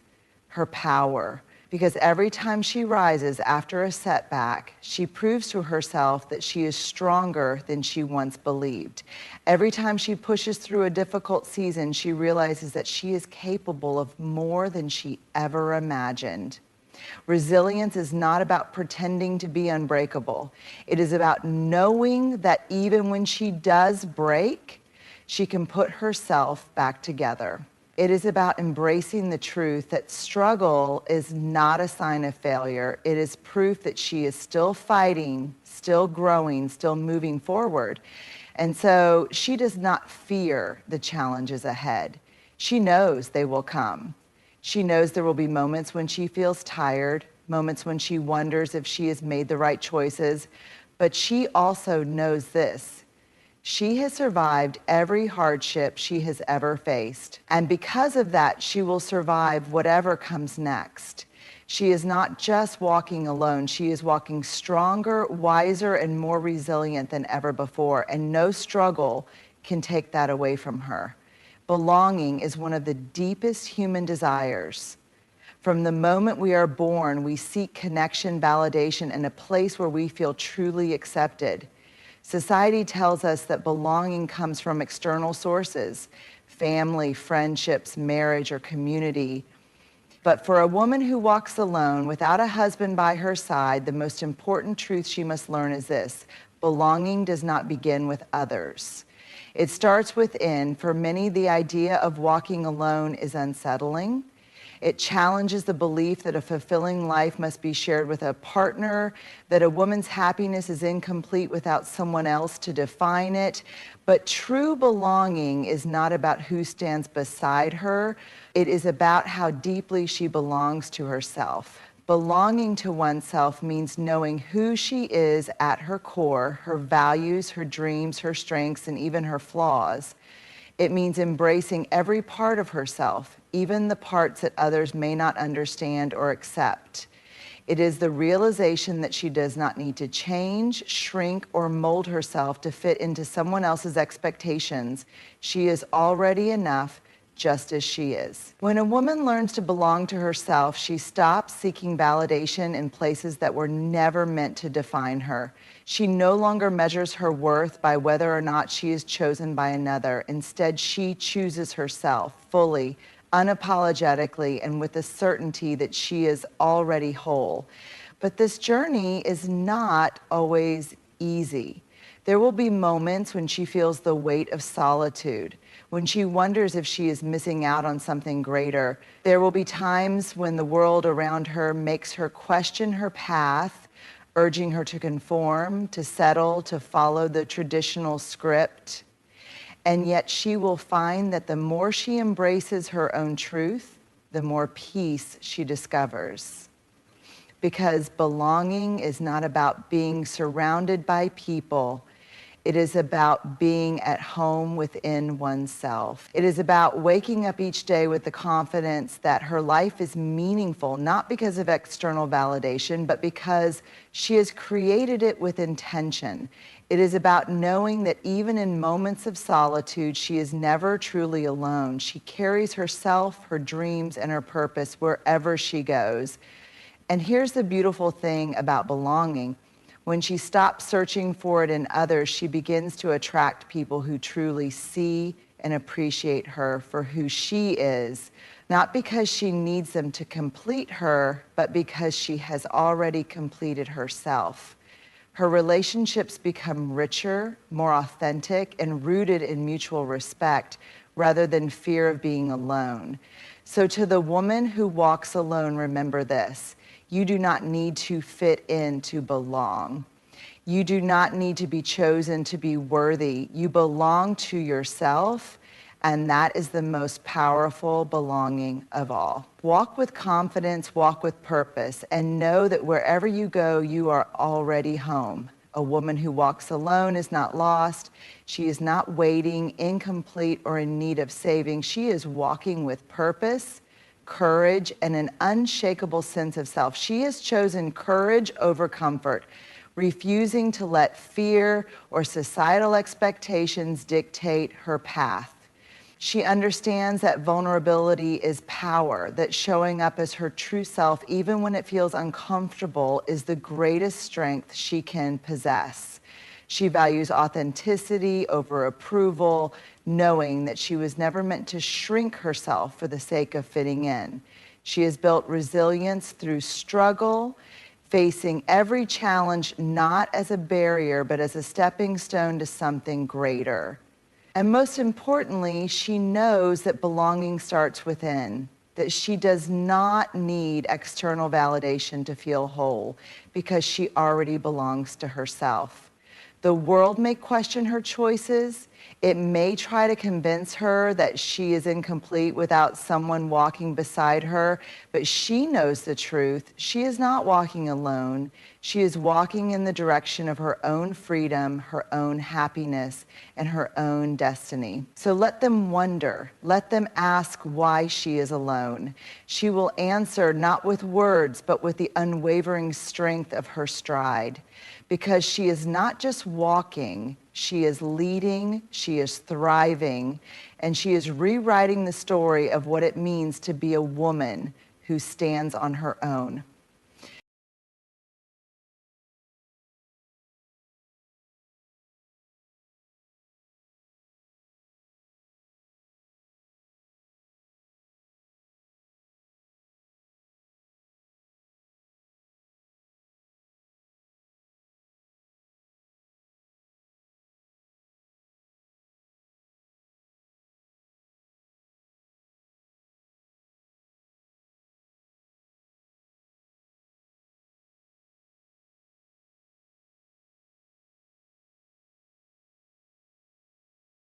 Speaker 1: her power. Because every time she rises after a setback, she proves to herself that she is stronger than she once believed. Every time she pushes through a difficult season, she realizes that she is capable of more than she ever imagined. Resilience is not about pretending to be unbreakable. It is about knowing that even when she does break, she can put herself back together. It is about embracing the truth that struggle is not a sign of failure. It is proof that she is still fighting, still growing, still moving forward. And so she does not fear the challenges ahead. She knows they will come. She knows there will be moments when she feels tired, moments when she wonders if she has made the right choices. But she also knows this: she has survived every hardship she has ever faced. And because of that, she will survive whatever comes next. She is not just walking alone. She is walking stronger, wiser, and more resilient than ever before. And no struggle can take that away from her. Belonging is one of the deepest human desires. From the moment we are born, we seek connection, validation, and a place where we feel truly accepted. Society tells us that belonging comes from external sources, family, friendships, marriage, or community. But for a woman who walks alone without a husband by her side, the most important truth she must learn is this: belonging does not begin with others. It starts within. For many, the idea of walking alone is unsettling. It challenges the belief that a fulfilling life must be shared with a partner, that a woman's happiness is incomplete without someone else to define it. But true belonging is not about who stands beside her. It is about how deeply she belongs to herself. Belonging to oneself means knowing who she is at her core, her values, her dreams, her strengths, and even her flaws. It means embracing every part of herself, even the parts that others may not understand or accept. It is the realization that she does not need to change, shrink, or mold herself to fit into someone else's expectations. She is already enough, just as she is. When a woman learns to belong to herself, she stops seeking validation in places that were never meant to define her. She no longer measures her worth by whether or not she is chosen by another. Instead, she chooses herself fully, unapologetically, and with the certainty that she is already whole. But this journey is not always easy. There will be moments when she feels the weight of solitude, when she wonders if she is missing out on something greater. There will be times when the world around her makes her question her path, urging her to conform, to settle, to follow the traditional script. And yet she will find that the more she embraces her own truth, the more peace she discovers. Because belonging is not about being surrounded by people. It is about being at home within oneself. It is about waking up each day with the confidence that her life is meaningful, not because of external validation, but because she has created it with intention. It is about knowing that even in moments of solitude, she is never truly alone. She carries herself, her dreams, and her purpose wherever she goes. And here's the beautiful thing about belonging. When she stops searching for it in others, she begins to attract people who truly see and appreciate her for who she is, not because she needs them to complete her, but because she has already completed herself. Her relationships become richer, more authentic, and rooted in mutual respect rather than fear of being alone. So to the woman who walks alone, remember this: you do not need to fit in to belong. You do not need to be chosen to be worthy. You belong to yourself, and that is the most powerful belonging of all. Walk with confidence, walk with purpose, and know that wherever you go, you are already home. A woman who walks alone is not lost. She is not waiting, incomplete, or in need of saving. She is walking with purpose, courage, and an unshakable sense of self. She has chosen courage over comfort, refusing to let fear or societal expectations dictate her path. She understands that vulnerability is power, that showing up as her true self, even when it feels uncomfortable, is the greatest strength she can possess. She values authenticity over approval, knowing that she was never meant to shrink herself for the sake of fitting in. She has built resilience through struggle, facing every challenge not as a barrier, but as a stepping stone to something greater. And most importantly, she knows that belonging starts within, that she does not need external validation to feel whole because she already belongs to herself. The world may question her choices. It may try to convince her that she is incomplete without someone walking beside her, but she knows the truth. She is not walking alone. She is walking in the direction of her own freedom, her own happiness, and her own destiny. So let them wonder. Let them ask why she is alone. She will answer not with words, but with the unwavering strength of her stride. Because she is not just walking, she is leading, she is thriving, and she is rewriting the story of what it means to be a woman who stands on her own.